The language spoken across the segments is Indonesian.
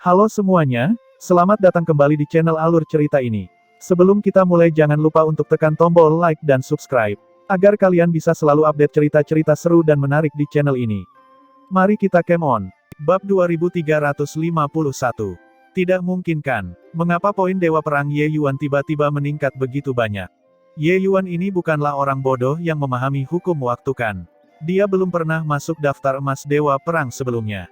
Halo semuanya, selamat datang kembali di channel Alur Cerita ini. Sebelum kita mulai jangan lupa untuk tekan tombol like dan subscribe, agar kalian bisa selalu update cerita-cerita seru dan menarik di channel ini. Mari kita game on. Bab 2351. Tidak mungkin kan? Mengapa poin Dewa Perang Ye Yuan tiba-tiba meningkat begitu banyak? Ye Yuan ini bukanlah orang bodoh yang memahami hukum waktu kan? Dia belum pernah masuk daftar emas Dewa Perang sebelumnya.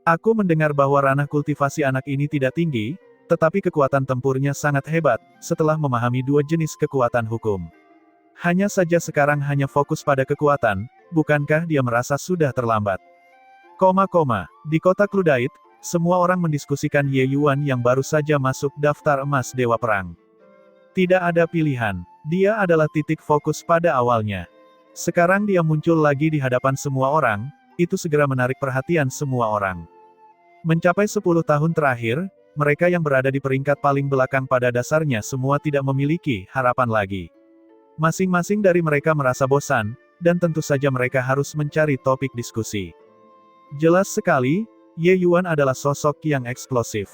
Aku mendengar bahwa ranah kultivasi anak ini tidak tinggi, tetapi kekuatan tempurnya sangat hebat, setelah memahami dua jenis kekuatan hukum. Hanya saja sekarang hanya fokus pada kekuatan, bukankah dia merasa sudah terlambat? Di kota Cludite, semua orang mendiskusikan Ye Yuan yang baru saja masuk daftar emas Dewa Perang. Tidak ada pilihan, dia adalah titik fokus pada awalnya. Sekarang dia muncul lagi di hadapan semua orang, itu segera menarik perhatian semua orang. Mencapai 10 tahun terakhir, mereka yang berada di peringkat paling belakang pada dasarnya semua tidak memiliki harapan lagi. Masing-masing dari mereka merasa bosan, dan tentu saja mereka harus mencari topik diskusi. Jelas sekali, Ye Yuan adalah sosok yang eksplosif.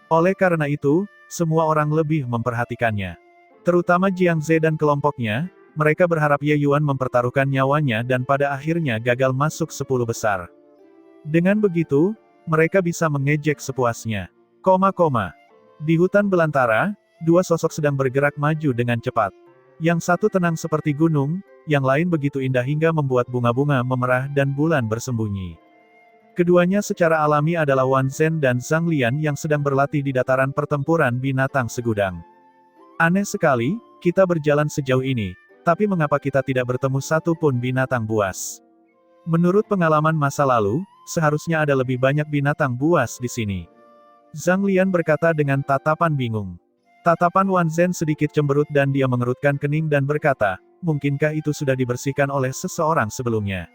Oleh karena itu, semua orang lebih memperhatikannya. Terutama Jiang Ze dan kelompoknya, mereka berharap Ye Yuan mempertaruhkan nyawanya dan pada akhirnya gagal masuk 10 besar. Dengan begitu, mereka bisa mengejek sepuasnya. Di hutan belantara, dua sosok sedang bergerak maju dengan cepat. Yang satu tenang seperti gunung, yang lain begitu indah hingga membuat bunga-bunga memerah dan bulan bersembunyi. Keduanya secara alami adalah Wan Zhen dan Zhang Lian yang sedang berlatih di dataran pertempuran binatang segudang. Aneh sekali, kita berjalan sejauh ini, tapi mengapa kita tidak bertemu satu pun binatang buas? Menurut pengalaman masa lalu, seharusnya ada lebih banyak binatang buas di sini. Zhang Lian berkata dengan tatapan bingung. Tatapan Wan Zhen sedikit cemberut dan dia mengerutkan kening dan berkata, mungkinkah itu sudah dibersihkan oleh seseorang sebelumnya?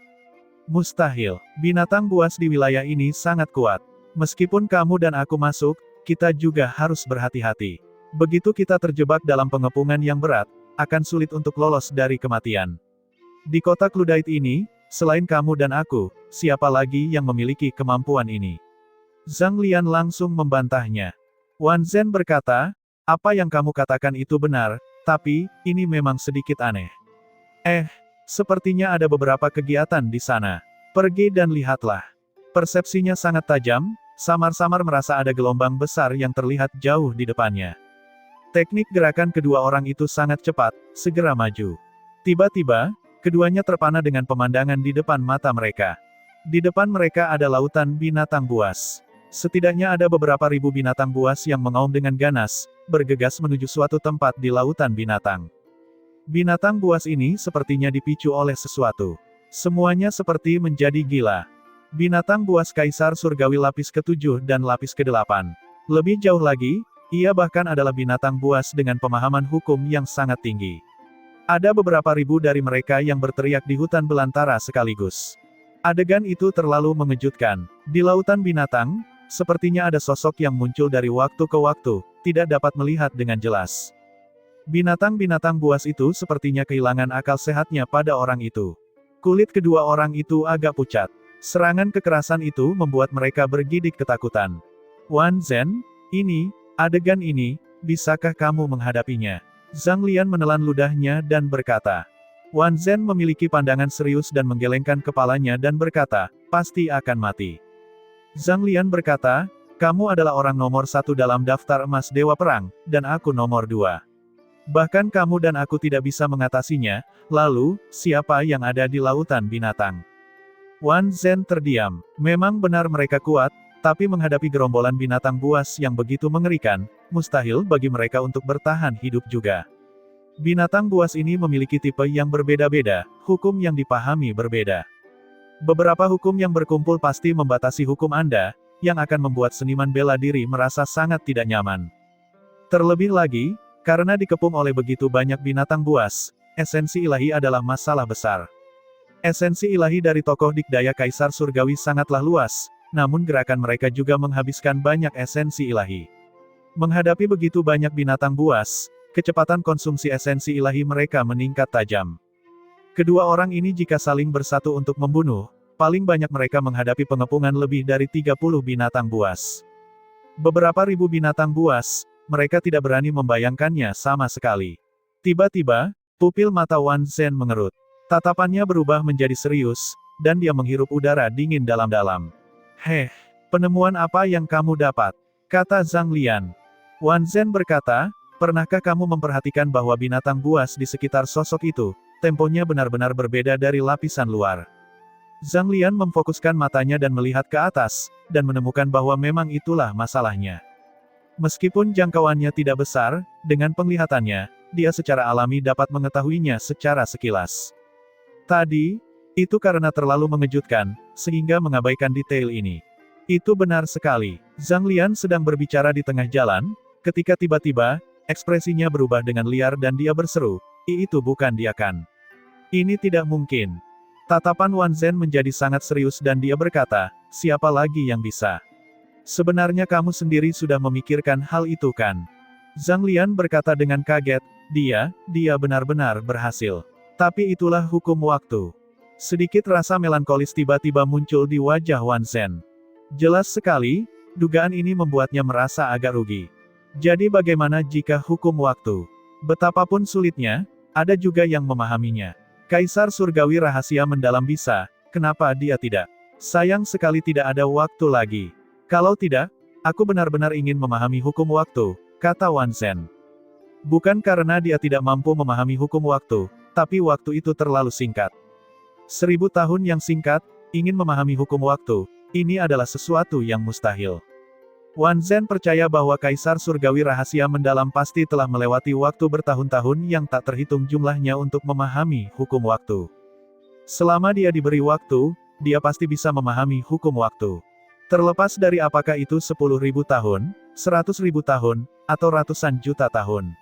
Mustahil, binatang buas di wilayah ini sangat kuat. Meskipun kamu dan aku masuk, kita juga harus berhati-hati. Begitu kita terjebak dalam pengepungan yang berat, akan sulit untuk lolos dari kematian. Di kota Cludite ini, selain kamu dan aku, siapa lagi yang memiliki kemampuan ini? Zhang Lian langsung membantahnya. Wan Zhen berkata, apa yang kamu katakan itu benar, tapi, ini memang sedikit aneh. Sepertinya ada beberapa kegiatan di sana. Pergi dan lihatlah. Persepsinya sangat tajam, samar-samar merasa ada gelombang besar yang terlihat jauh di depannya. Teknik gerakan kedua orang itu sangat cepat, segera maju. Tiba-tiba, keduanya terpana dengan pemandangan di depan mata mereka. Di depan mereka ada lautan binatang buas. Setidaknya ada beberapa ribu binatang buas yang mengaum dengan ganas, bergegas menuju suatu tempat di lautan binatang. Binatang buas ini sepertinya dipicu oleh sesuatu. Semuanya seperti menjadi gila. Binatang buas Kaisar Surgawi lapis ke-7 dan lapis ke-8. Lebih jauh lagi, ia bahkan adalah binatang buas dengan pemahaman hukum yang sangat tinggi. Ada beberapa ribu dari mereka yang berteriak di hutan belantara sekaligus. Adegan itu terlalu mengejutkan. Di lautan binatang, sepertinya ada sosok yang muncul dari waktu ke waktu, tidak dapat melihat dengan jelas. Binatang-binatang buas itu sepertinya kehilangan akal sehatnya pada orang itu. Kulit kedua orang itu agak pucat. Serangan kekerasan itu membuat mereka bergidik ketakutan. Wan Zhen, adegan ini, bisakah kamu menghadapinya? Zhang Lian menelan ludahnya dan berkata. Wan Zhen memiliki pandangan serius dan menggelengkan kepalanya dan berkata, pasti akan mati. Zhang Lian berkata, kamu adalah orang nomor 1 dalam daftar emas Dewa Perang, dan aku nomor 2. Bahkan kamu dan aku tidak bisa mengatasinya, lalu, siapa yang ada di lautan binatang? Wan Zhen terdiam. Memang benar mereka kuat, tapi menghadapi gerombolan binatang buas yang begitu mengerikan, mustahil bagi mereka untuk bertahan hidup juga. Binatang buas ini memiliki tipe yang berbeda-beda, hukum yang dipahami berbeda. Beberapa hukum yang berkumpul pasti membatasi hukum Anda, yang akan membuat seniman bela diri merasa sangat tidak nyaman. Terlebih lagi, karena dikepung oleh begitu banyak binatang buas, esensi ilahi adalah masalah besar. Esensi ilahi dari tokoh dikdaya Kaisar Surgawi sangatlah luas, namun gerakan mereka juga menghabiskan banyak esensi ilahi. Menghadapi begitu banyak binatang buas, kecepatan konsumsi esensi ilahi mereka meningkat tajam. Kedua orang ini jika saling bersatu untuk membunuh, paling banyak mereka menghadapi pengepungan lebih dari 30 binatang buas. Beberapa ribu binatang buas, mereka tidak berani membayangkannya sama sekali. Tiba-tiba, pupil mata Wan Zhen mengerut. Tatapannya berubah menjadi serius, dan dia menghirup udara dingin dalam-dalam. "Heh, penemuan apa yang kamu dapat?" kata Zhang Lian. Wan Zhen berkata, "Pernahkah kamu memperhatikan bahwa binatang buas di sekitar sosok itu, temponya benar-benar berbeda dari lapisan luar?" Zhang Lian memfokuskan matanya dan melihat ke atas, dan menemukan bahwa memang itulah masalahnya. Meskipun jangkauannya tidak besar, dengan penglihatannya, dia secara alami dapat mengetahuinya secara sekilas. Tadi, itu karena terlalu mengejutkan, sehingga mengabaikan detail ini. Itu benar sekali. Zhang Lian sedang berbicara di tengah jalan, ketika tiba-tiba, ekspresinya berubah dengan liar dan dia berseru, Itu bukan dia kan?" "Ini tidak mungkin." Tatapan Wan Zhen menjadi sangat serius dan dia berkata, "Siapa lagi yang bisa? Sebenarnya kamu sendiri sudah memikirkan hal itu kan?" Zhang Lian berkata dengan kaget, dia benar-benar berhasil. Tapi itulah hukum waktu. Sedikit rasa melankolis tiba-tiba muncul di wajah Wan Zhen. Jelas sekali, dugaan ini membuatnya merasa agak rugi. Jadi bagaimana jika hukum waktu? Betapapun sulitnya, ada juga yang memahaminya. Kaisar Surgawi rahasia mendalam bisa, kenapa dia tidak? Sayang sekali tidak ada waktu lagi. Kalau tidak, aku benar-benar ingin memahami hukum waktu, kata Wan Zhen. Bukan karena dia tidak mampu memahami hukum waktu, tapi waktu itu terlalu singkat. 1000 tahun yang singkat, ingin memahami hukum waktu, ini adalah sesuatu yang mustahil. Wan Zhen percaya bahwa Kaisar Surgawi rahasia mendalam pasti telah melewati waktu bertahun-tahun yang tak terhitung jumlahnya untuk memahami hukum waktu. Selama dia diberi waktu, dia pasti bisa memahami hukum waktu. Terlepas dari apakah itu 10.000 tahun, 100.000 tahun, atau ratusan juta tahun.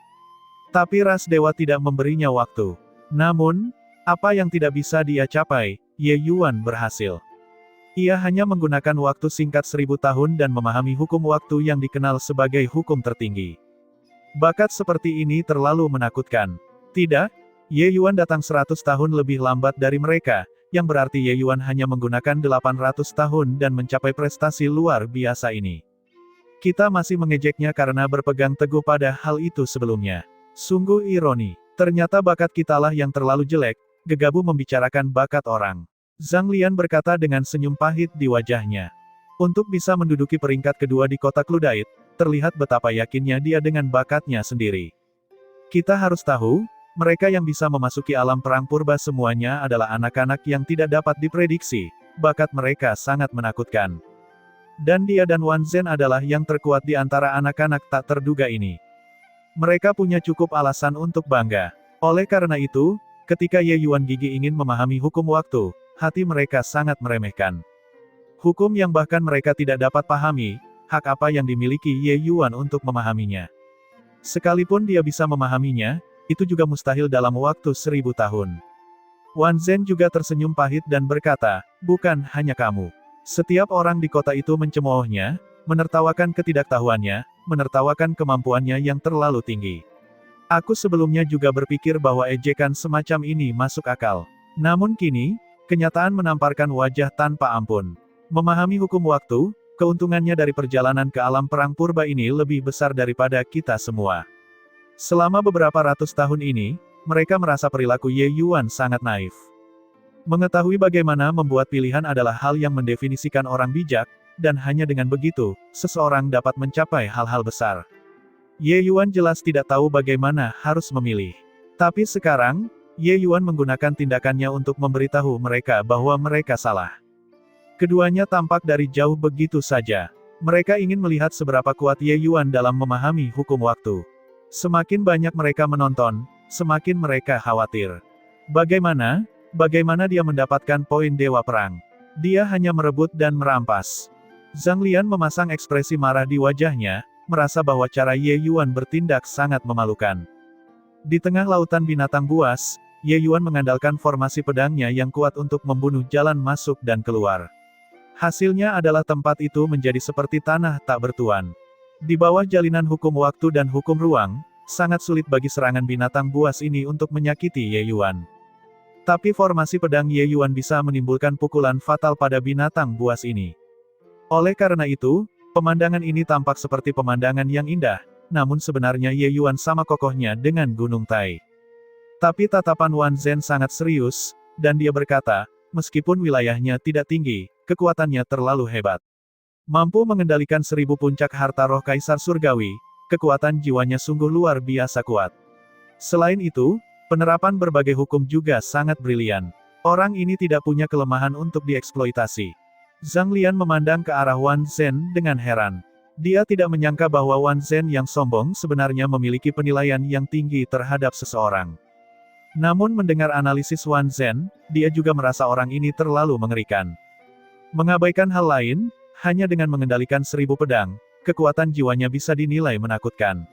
Tapi ras dewa tidak memberinya waktu. Namun, apa yang tidak bisa dia capai, Ye Yuan berhasil. Ia hanya menggunakan waktu singkat 1000 tahun dan memahami hukum waktu yang dikenal sebagai hukum tertinggi. Bakat seperti ini terlalu menakutkan. Tidak, Ye Yuan datang 100 tahun lebih lambat dari mereka, yang berarti Ye Yuan hanya menggunakan 800 tahun dan mencapai prestasi luar biasa ini. Kita masih mengejeknya karena berpegang teguh pada hal itu sebelumnya. Sungguh ironi. Ternyata bakat kitalah yang terlalu jelek, gegabah membicarakan bakat orang. Zhang Lian berkata dengan senyum pahit di wajahnya. Untuk bisa menduduki peringkat kedua di kota Cludite, terlihat betapa yakinnya dia dengan bakatnya sendiri. Kita harus tahu, mereka yang bisa memasuki alam perang purba semuanya adalah anak-anak yang tidak dapat diprediksi, bakat mereka sangat menakutkan. Dan dia dan Wan Zhen adalah yang terkuat di antara anak-anak tak terduga ini. Mereka punya cukup alasan untuk bangga. Oleh karena itu, ketika Ye Yuan Gigi ingin memahami hukum waktu, hati mereka sangat meremehkan. Hukum yang bahkan mereka tidak dapat pahami, hak apa yang dimiliki Ye Yuan untuk memahaminya. Sekalipun dia bisa memahaminya, itu juga mustahil dalam waktu 1000 tahun. Wan Zhen juga tersenyum pahit dan berkata, bukan hanya kamu. Setiap orang di kota itu mencemoohnya, menertawakan ketidaktahuannya, menertawakan kemampuannya yang terlalu tinggi. Aku sebelumnya juga berpikir bahwa ejekan semacam ini masuk akal. Namun kini, kenyataan menamparkan wajah tanpa ampun. Memahami hukum waktu, keuntungannya dari perjalanan ke alam perang purba ini lebih besar daripada kita semua. Selama beberapa ratus tahun ini, mereka merasa perilaku Ye Yuan sangat naif. Mengetahui bagaimana membuat pilihan adalah hal yang mendefinisikan orang bijak, dan hanya dengan begitu, seseorang dapat mencapai hal-hal besar. Ye Yuan jelas tidak tahu bagaimana harus memilih. Tapi sekarang, Ye Yuan menggunakan tindakannya untuk memberitahu mereka bahwa mereka salah. Keduanya tampak dari jauh begitu saja. Mereka ingin melihat seberapa kuat Ye Yuan dalam memahami hukum waktu. Semakin banyak mereka menonton, semakin mereka khawatir. Bagaimana dia mendapatkan poin Dewa Perang? Dia hanya merebut dan merampas. Zhang Lian memasang ekspresi marah di wajahnya, merasa bahwa cara Ye Yuan bertindak sangat memalukan. Di tengah lautan binatang buas, Ye Yuan mengandalkan formasi pedangnya yang kuat untuk membunuh jalan masuk dan keluar. Hasilnya adalah tempat itu menjadi seperti tanah tak bertuan. Di bawah jalinan hukum waktu dan hukum ruang, sangat sulit bagi serangan binatang buas ini untuk menyakiti Ye Yuan. Tapi formasi pedang Ye Yuan bisa menimbulkan pukulan fatal pada binatang buas ini. Oleh karena itu, Pemandangan ini tampak seperti pemandangan yang indah, namun sebenarnya Ye Yuan sama kokohnya dengan Gunung Tai. Tapi tatapan Wan Zhen sangat serius, dan dia berkata, meskipun wilayahnya tidak tinggi, kekuatannya terlalu hebat. Mampu mengendalikan 1000 puncak harta roh Kaisar Surgawi, kekuatan jiwanya sungguh luar biasa kuat. Selain itu, penerapan berbagai hukum juga sangat brilian. Orang ini tidak punya kelemahan untuk dieksploitasi. Zhang Lian memandang ke arah Wan Zhen dengan heran. Dia tidak menyangka bahwa Wan Zhen yang sombong sebenarnya memiliki penilaian yang tinggi terhadap seseorang. Namun mendengar analisis Wan Zhen, dia juga merasa orang ini terlalu mengerikan. Mengabaikan hal lain, hanya dengan mengendalikan 1000 pedang, kekuatan jiwanya bisa dinilai menakutkan.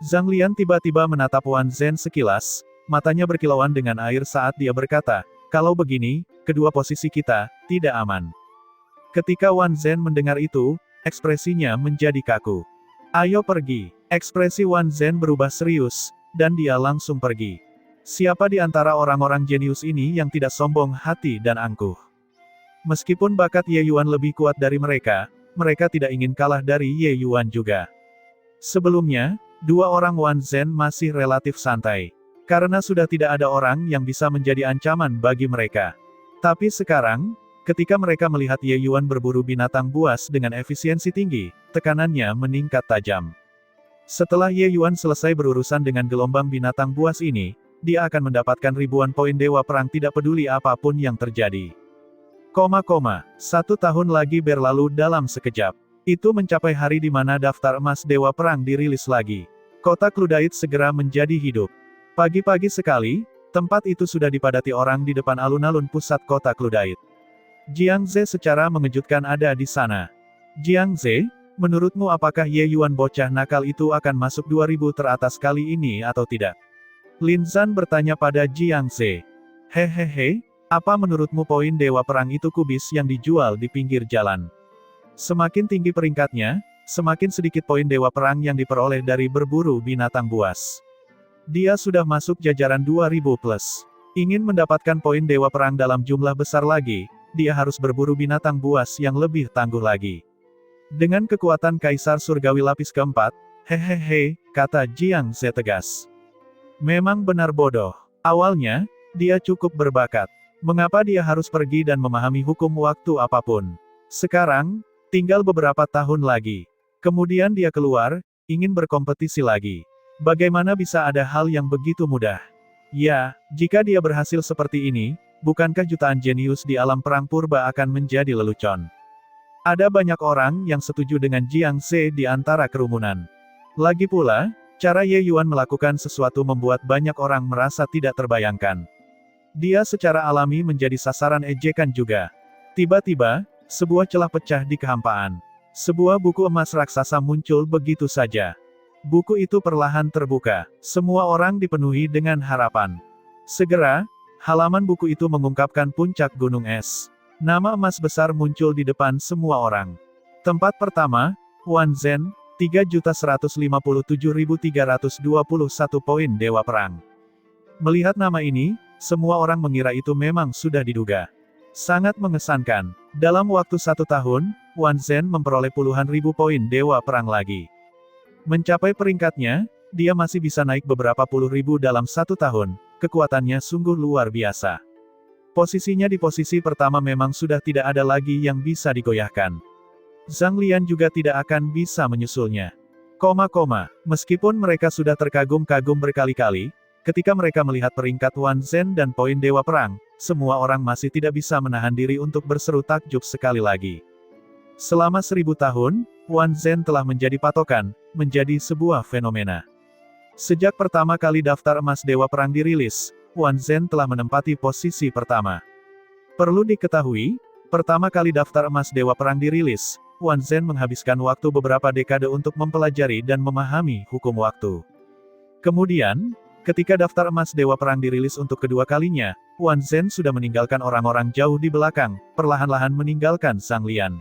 Zhang Lian tiba-tiba menatap Wan Zhen sekilas, matanya berkilauan dengan air saat dia berkata, kalau begini, kedua posisi kita tidak aman. Ketika Wan Zhen mendengar itu, ekspresinya menjadi kaku. Ayo pergi. Ekspresi Wan Zhen berubah serius, dan dia langsung pergi. Siapa di antara orang-orang jenius ini yang tidak sombong hati dan angkuh? Meskipun bakat Ye Yuan lebih kuat dari mereka, mereka tidak ingin kalah dari Ye Yuan juga. Sebelumnya, dua orang Wan Zhen masih relatif santai. Karena sudah tidak ada orang yang bisa menjadi ancaman bagi mereka. Tapi sekarang, ketika mereka melihat Ye Yuan berburu binatang buas dengan efisiensi tinggi, tekanannya meningkat tajam. Setelah Ye Yuan selesai berurusan dengan gelombang binatang buas ini, dia akan mendapatkan ribuan poin Dewa Perang tidak peduli apapun yang terjadi. 1 tahun lagi berlalu dalam sekejap. Itu mencapai hari di mana daftar emas Dewa Perang dirilis lagi. Kota Cludite segera menjadi hidup. Pagi-pagi sekali, tempat itu sudah dipadati orang di depan alun-alun pusat kota Cludite. Jiang Ze secara mengejutkan ada di sana. Jiang Ze, menurutmu apakah Ye Yuan bocah nakal itu akan masuk 2000 teratas kali ini atau tidak? Lin Zhan bertanya pada Jiang Ze. Hehehe, apa menurutmu poin Dewa Perang itu kubis yang dijual di pinggir jalan? Semakin tinggi peringkatnya, semakin sedikit poin Dewa Perang yang diperoleh dari berburu binatang buas. Dia sudah masuk jajaran 2000+. Ingin mendapatkan poin Dewa Perang dalam jumlah besar lagi, dia harus berburu binatang buas yang lebih tangguh lagi. Dengan kekuatan Kaisar Surgawi lapis keempat, hehehe, kata Jiang Ze tegas. Memang benar bodoh. Awalnya, dia cukup berbakat. Mengapa dia harus pergi dan memahami hukum waktu apapun? Sekarang, tinggal beberapa tahun lagi. Kemudian dia keluar, ingin berkompetisi lagi. Bagaimana bisa ada hal yang begitu mudah? Ya, jika dia berhasil seperti ini, bukankah jutaan jenius di alam perang purba akan menjadi lelucon? Ada banyak orang yang setuju dengan Jiang Ze di antara kerumunan. Lagi pula, cara Ye Yuan melakukan sesuatu membuat banyak orang merasa tidak terbayangkan. Dia secara alami menjadi sasaran ejekan juga. Tiba-tiba, sebuah celah pecah di kehampaan. Sebuah buku emas raksasa muncul begitu saja. Buku itu perlahan terbuka. Semua orang dipenuhi dengan harapan. Segera, halaman buku itu mengungkapkan puncak gunung es. Nama emas besar muncul di depan semua orang. Tempat pertama, Wan Zhen, 3.157.321 poin Dewa Perang. Melihat nama ini, semua orang mengira itu memang sudah diduga. Sangat mengesankan. Dalam waktu 1 tahun, Wan Zhen memperoleh puluhan ribu poin Dewa Perang lagi. Mencapai peringkatnya, dia masih bisa naik beberapa puluh ribu dalam 1 tahun, kekuatannya sungguh luar biasa. Posisinya di posisi pertama memang sudah tidak ada lagi yang bisa digoyahkan. Zhang Lian juga tidak akan bisa menyusulnya. Meskipun mereka sudah terkagum-kagum berkali-kali, ketika mereka melihat peringkat Wan Zhen dan poin Dewa Perang, semua orang masih tidak bisa menahan diri untuk berseru takjub sekali lagi. Selama 1000 tahun, Wan Zhen telah menjadi patokan, menjadi sebuah fenomena. Sejak pertama kali daftar emas Dewa Perang dirilis, Wan Zhen telah menempati posisi pertama. Perlu diketahui, pertama kali daftar emas Dewa Perang dirilis, Wan Zhen menghabiskan waktu beberapa dekade untuk mempelajari dan memahami hukum waktu. Kemudian, ketika daftar emas Dewa Perang dirilis untuk kedua kalinya, Wan Zhen sudah meninggalkan orang-orang jauh di belakang, perlahan-lahan meninggalkan Zhang Lian.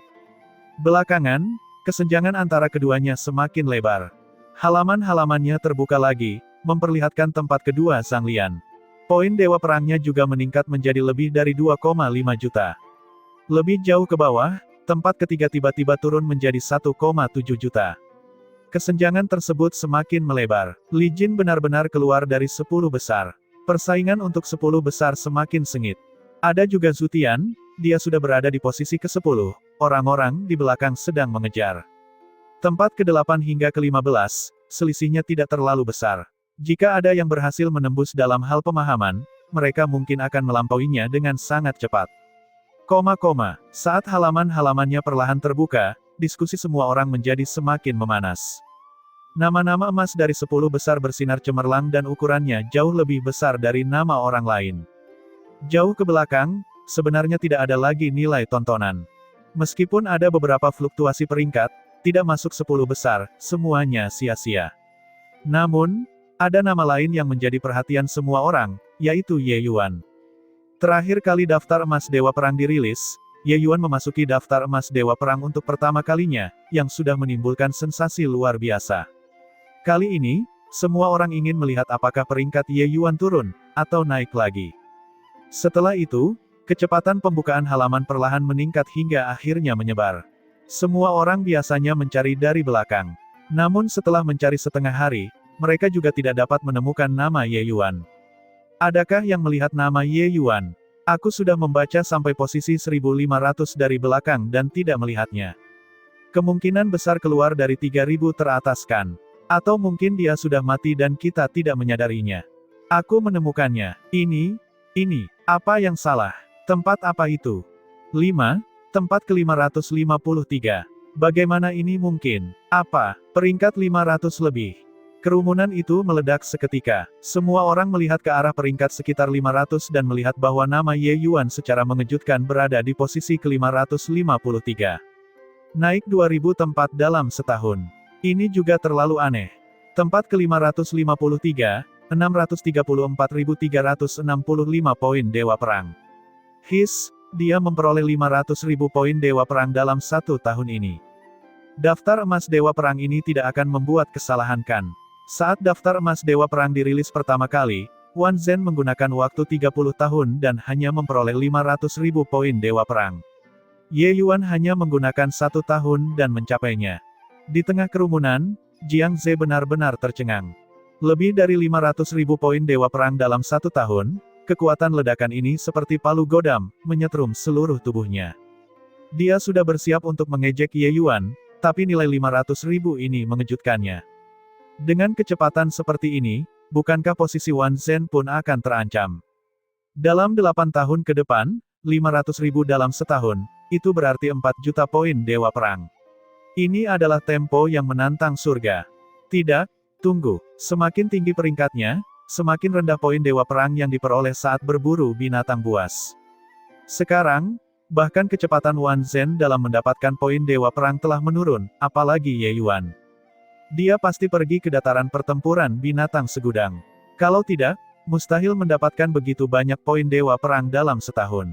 Belakangan, kesenjangan antara keduanya semakin lebar. Halaman-halamannya terbuka lagi, memperlihatkan tempat kedua Zhang Lian. Poin Dewa Perangnya juga meningkat menjadi lebih dari 2,5 juta. Lebih jauh ke bawah, Tempat ketiga tiba-tiba turun menjadi 1,7 juta. Kesenjangan tersebut semakin melebar. Li Jin benar-benar keluar dari 10 besar. Persaingan untuk 10 besar semakin sengit. Ada juga Zhu Tian, dia sudah berada di posisi ke-10, orang-orang di belakang sedang mengejar. Tempat ke-8 hingga ke-15, selisihnya tidak terlalu besar. Jika ada yang berhasil menembus dalam hal pemahaman, mereka mungkin akan melampauinya dengan sangat cepat. Saat halaman-halamannya perlahan terbuka, diskusi semua orang menjadi semakin memanas. Nama-nama emas dari 10 besar bersinar cemerlang dan ukurannya jauh lebih besar dari nama orang lain. Jauh ke belakang, sebenarnya tidak ada lagi nilai tontonan. Meskipun ada beberapa fluktuasi peringkat, tidak masuk 10 besar, semuanya sia-sia. Namun, ada nama lain yang menjadi perhatian semua orang, yaitu Ye Yuan. Terakhir kali daftar emas Dewa Perang dirilis, Ye Yuan memasuki daftar emas Dewa Perang untuk pertama kalinya, yang sudah menimbulkan sensasi luar biasa. Kali ini, semua orang ingin melihat apakah peringkat Ye Yuan turun, atau naik lagi. Setelah itu, kecepatan pembukaan halaman perlahan meningkat hingga akhirnya menyebar. Semua orang biasanya mencari dari belakang. Namun setelah mencari setengah hari, mereka juga tidak dapat menemukan nama Ye Yuan. Adakah yang melihat nama Ye Yuan? Aku sudah membaca sampai posisi 1500 dari belakang dan tidak melihatnya. Kemungkinan besar keluar dari 3000 teratas kan? Atau mungkin dia sudah mati dan kita tidak menyadarinya. Aku menemukannya. Ini, apa yang salah? Tempat apa itu? 5, tempat ke-553. Bagaimana ini mungkin? Apa? Peringkat 500 lebih. Kerumunan itu meledak seketika. Semua orang melihat ke arah peringkat sekitar 500 dan melihat bahwa nama Ye Yuan secara mengejutkan berada di posisi ke-553. Naik 2000 tempat dalam setahun. Ini juga terlalu aneh. Tempat ke-553, 634.365 poin Dewa Perang. Dia memperoleh 500.000 poin Dewa Perang dalam 1 tahun ini. Daftar emas Dewa Perang ini tidak akan membuat kesalahan kan? Saat daftar emas Dewa Perang dirilis pertama kali, Wan Zhen menggunakan waktu 30 tahun dan hanya memperoleh 500.000 poin Dewa Perang. Ye Yuan hanya menggunakan 1 tahun dan mencapainya. Di tengah kerumunan, Jiang Ze benar-benar tercengang. Lebih dari 500.000 poin Dewa Perang dalam 1 tahun, kekuatan ledakan ini seperti palu godam, menyetrum seluruh tubuhnya. Dia sudah bersiap untuk mengejek Ye Yuan, tapi nilai 500.000 ini mengejutkannya. Dengan kecepatan seperti ini, bukankah posisi Wan Zhen pun akan terancam? Dalam 8 tahun ke depan, 500.000 dalam setahun, itu berarti 4 juta poin Dewa Perang. Ini adalah tempo yang menantang surga. Tidak, tunggu, semakin tinggi peringkatnya, semakin rendah poin Dewa Perang yang diperoleh saat berburu binatang buas. Sekarang, bahkan kecepatan Wan Zhen dalam mendapatkan poin Dewa Perang telah menurun, apalagi Ye Yuan. Dia pasti pergi ke dataran pertempuran binatang segudang. Kalau tidak, mustahil mendapatkan begitu banyak poin Dewa Perang dalam setahun.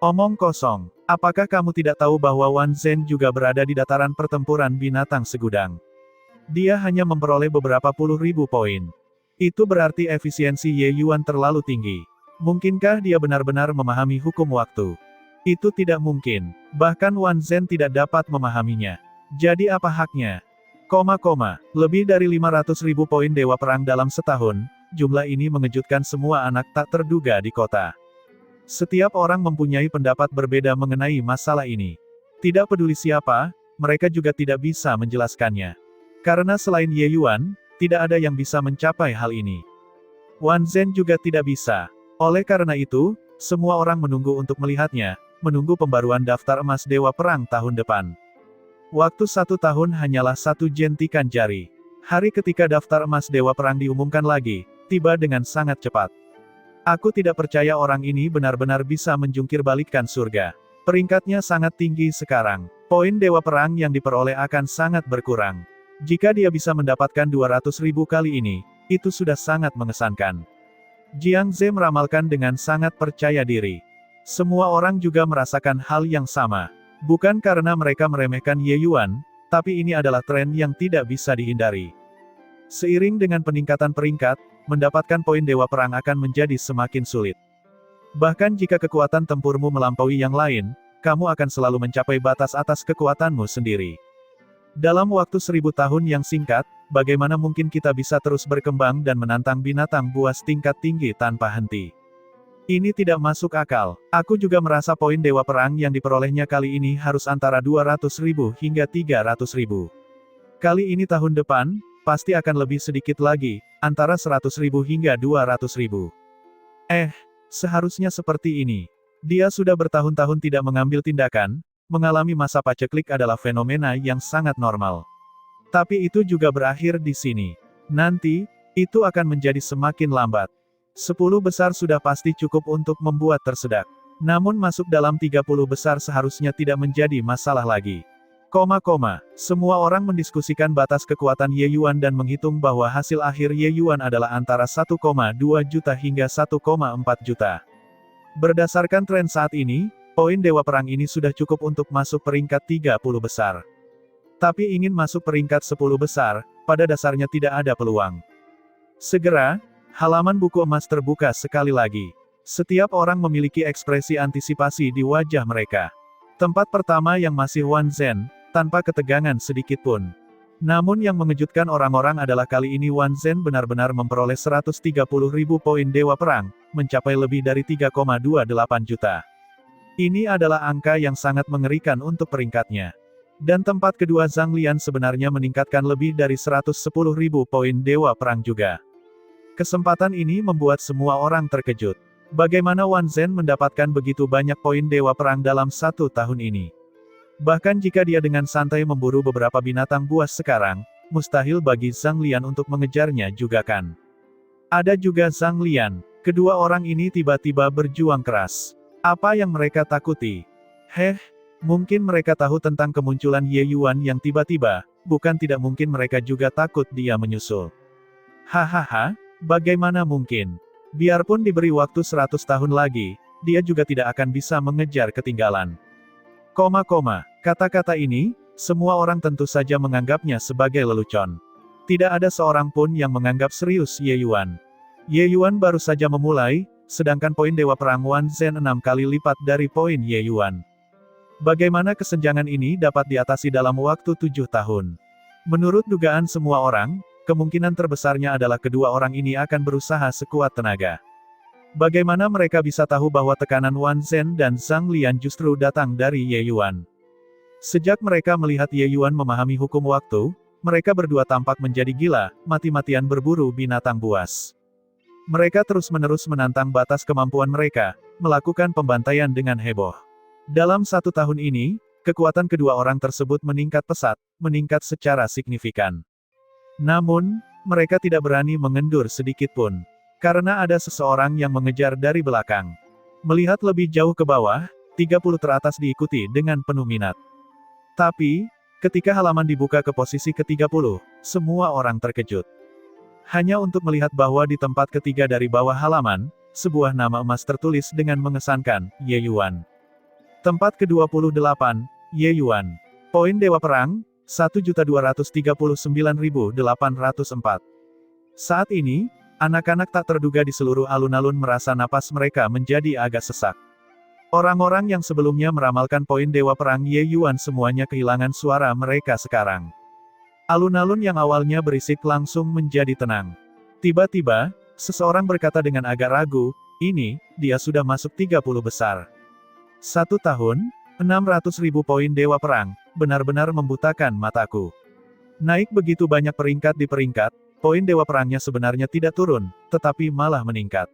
Omong kosong, apakah kamu tidak tahu bahwa Wan Zhen juga berada di dataran pertempuran binatang segudang? Dia hanya memperoleh beberapa puluh ribu poin. Itu berarti efisiensi Ye Yuan terlalu tinggi. Mungkinkah dia benar-benar memahami hukum waktu? Itu tidak mungkin. Bahkan Wan Zhen tidak dapat memahaminya. Jadi apa haknya? Lebih dari 500.000 poin Dewa Perang dalam setahun, jumlah ini mengejutkan semua anak tak terduga di kota. Setiap orang mempunyai pendapat berbeda mengenai masalah ini. Tidak peduli siapa, mereka juga tidak bisa menjelaskannya. Karena selain Ye Yuan, tidak ada yang bisa mencapai hal ini. Wan Zhen juga tidak bisa. Oleh karena itu, semua orang menunggu untuk melihatnya, menunggu pembaruan daftar emas Dewa Perang tahun depan. Waktu 1 tahun hanyalah 1 jentikan jari. Hari ketika daftar emas Dewa Perang diumumkan lagi, tiba dengan sangat cepat. Aku tidak percaya orang ini benar-benar bisa menjungkir balikkan surga. Peringkatnya sangat tinggi sekarang. Poin Dewa Perang yang diperoleh akan sangat berkurang. Jika dia bisa mendapatkan 200.000 kali ini, itu sudah sangat mengesankan. Jiang Ze meramalkan dengan sangat percaya diri. Semua orang juga merasakan hal yang sama. Bukan karena mereka meremehkan Ye Yuan, tapi ini adalah tren yang tidak bisa dihindari. Seiring dengan peningkatan peringkat, mendapatkan poin Dewa Perang akan menjadi semakin sulit. Bahkan jika kekuatan tempurmu melampaui yang lain, kamu akan selalu mencapai batas atas kekuatanmu sendiri. Dalam waktu 1000 tahun yang singkat, bagaimana mungkin kita bisa terus berkembang dan menantang binatang buas tingkat tinggi tanpa henti? Ini tidak masuk akal. Aku juga merasa poin Dewa Perang yang diperolehnya kali ini harus antara 200.000 hingga 300.000. Kali ini tahun depan, pasti akan lebih sedikit lagi, antara 100.000 hingga 200.000. Seharusnya seperti ini. Dia sudah bertahun-tahun tidak mengambil tindakan, mengalami masa paceklik adalah fenomena yang sangat normal. Tapi itu juga berakhir di sini. Nanti, itu akan menjadi semakin lambat. 10 besar sudah pasti cukup untuk membuat tersedak. Namun masuk dalam 30 besar seharusnya tidak menjadi masalah lagi. Semua orang mendiskusikan batas kekuatan Ye Yuan dan menghitung bahwa hasil akhir Ye Yuan adalah antara 1,2 juta hingga 1,4 juta. Berdasarkan tren saat ini, poin Dewa Perang ini sudah cukup untuk masuk peringkat 30 besar. Tapi ingin masuk peringkat 10 besar, pada dasarnya tidak ada peluang. Segera, halaman buku emas terbuka sekali lagi. Setiap orang memiliki ekspresi antisipasi di wajah mereka. Tempat pertama yang masih Wan Zhen, tanpa ketegangan sedikit pun. Namun yang mengejutkan orang-orang adalah kali ini Wan Zhen benar-benar memperoleh 130.000 poin Dewa Perang, mencapai lebih dari 3,28 juta. Ini adalah angka yang sangat mengerikan untuk peringkatnya. Dan tempat kedua Zhang Lian sebenarnya meningkatkan lebih dari 110.000 poin Dewa Perang juga. Kesempatan ini membuat semua orang terkejut. Bagaimana Wan Zhen mendapatkan begitu banyak poin Dewa Perang dalam 1 tahun ini? Bahkan jika dia dengan santai memburu beberapa binatang buas sekarang, mustahil bagi Zhang Lian untuk mengejarnya juga kan. Ada juga Zhang Lian. Kedua orang ini tiba-tiba berjuang keras. Apa yang mereka takuti? Mungkin mereka tahu tentang kemunculan Ye Yuan yang tiba-tiba, bukan tidak mungkin mereka juga takut dia menyusul. Hahaha. Bagaimana mungkin? Biarpun diberi waktu 100 tahun lagi, dia juga tidak akan bisa mengejar ketinggalan. Kata-kata ini, semua orang tentu saja menganggapnya sebagai lelucon. Tidak ada seorang pun yang menganggap serius Ye Yuan. Ye Yuan baru saja memulai, sedangkan poin Dewa Perang Wan Zhen 6 kali lipat dari poin Ye Yuan. Bagaimana kesenjangan ini dapat diatasi dalam waktu 7 tahun? Menurut dugaan semua orang, kemungkinan terbesarnya adalah kedua orang ini akan berusaha sekuat tenaga. Bagaimana mereka bisa tahu bahwa tekanan Wan Zhen dan Zhang Lian justru datang dari Ye Yuan? Sejak mereka melihat Ye Yuan memahami hukum waktu, mereka berdua tampak menjadi gila, mati-matian berburu binatang buas. Mereka terus-menerus menantang batas kemampuan mereka, melakukan pembantaian dengan heboh. Dalam 1 tahun ini, kekuatan kedua orang tersebut meningkat pesat, meningkat secara signifikan. Namun, mereka tidak berani mengendur sedikit pun. Karena ada seseorang yang mengejar dari belakang. Melihat lebih jauh ke bawah, 30 teratas diikuti dengan penuh minat. Tapi, ketika halaman dibuka ke posisi ke-30, semua orang terkejut. Hanya untuk melihat bahwa di tempat ketiga dari bawah halaman, sebuah nama emas tertulis dengan mengesankan, Ye Yuan. Tempat ke-28, Ye Yuan. Poin Dewa Perang, 1.239.804. Saat ini, anak-anak tak terduga di seluruh alun-alun merasa napas mereka menjadi agak sesak. Orang-orang yang sebelumnya meramalkan poin Dewa Perang Ye Yuan semuanya kehilangan suara mereka sekarang. Alun-alun yang awalnya berisik langsung menjadi tenang. Tiba-tiba, seseorang berkata dengan agak ragu, ini, dia sudah masuk 30 besar. 1 tahun, 600.000 poin Dewa Perang, benar-benar membutakan mataku. Naik begitu banyak peringkat di peringkat, poin Dewa Perangnya sebenarnya tidak turun, tetapi malah meningkat.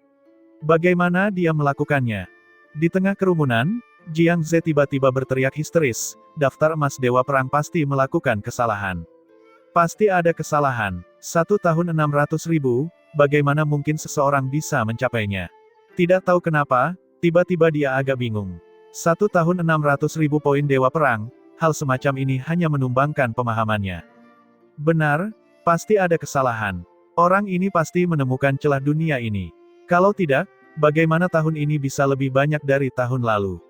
Bagaimana dia melakukannya? Di tengah kerumunan, Jiang Ze tiba-tiba berteriak histeris, daftar emas Dewa Perang pasti melakukan kesalahan. Pasti ada kesalahan. 1 tahun 600.000, bagaimana mungkin seseorang bisa mencapainya? Tidak tahu kenapa, tiba-tiba dia agak bingung. 1 tahun 600.000 poin Dewa Perang, hal semacam ini hanya menumbangkan pemahamannya. Benar, pasti ada kesalahan. Orang ini pasti menemukan celah dunia ini. Kalau tidak, bagaimana tahun ini bisa lebih banyak dari tahun lalu?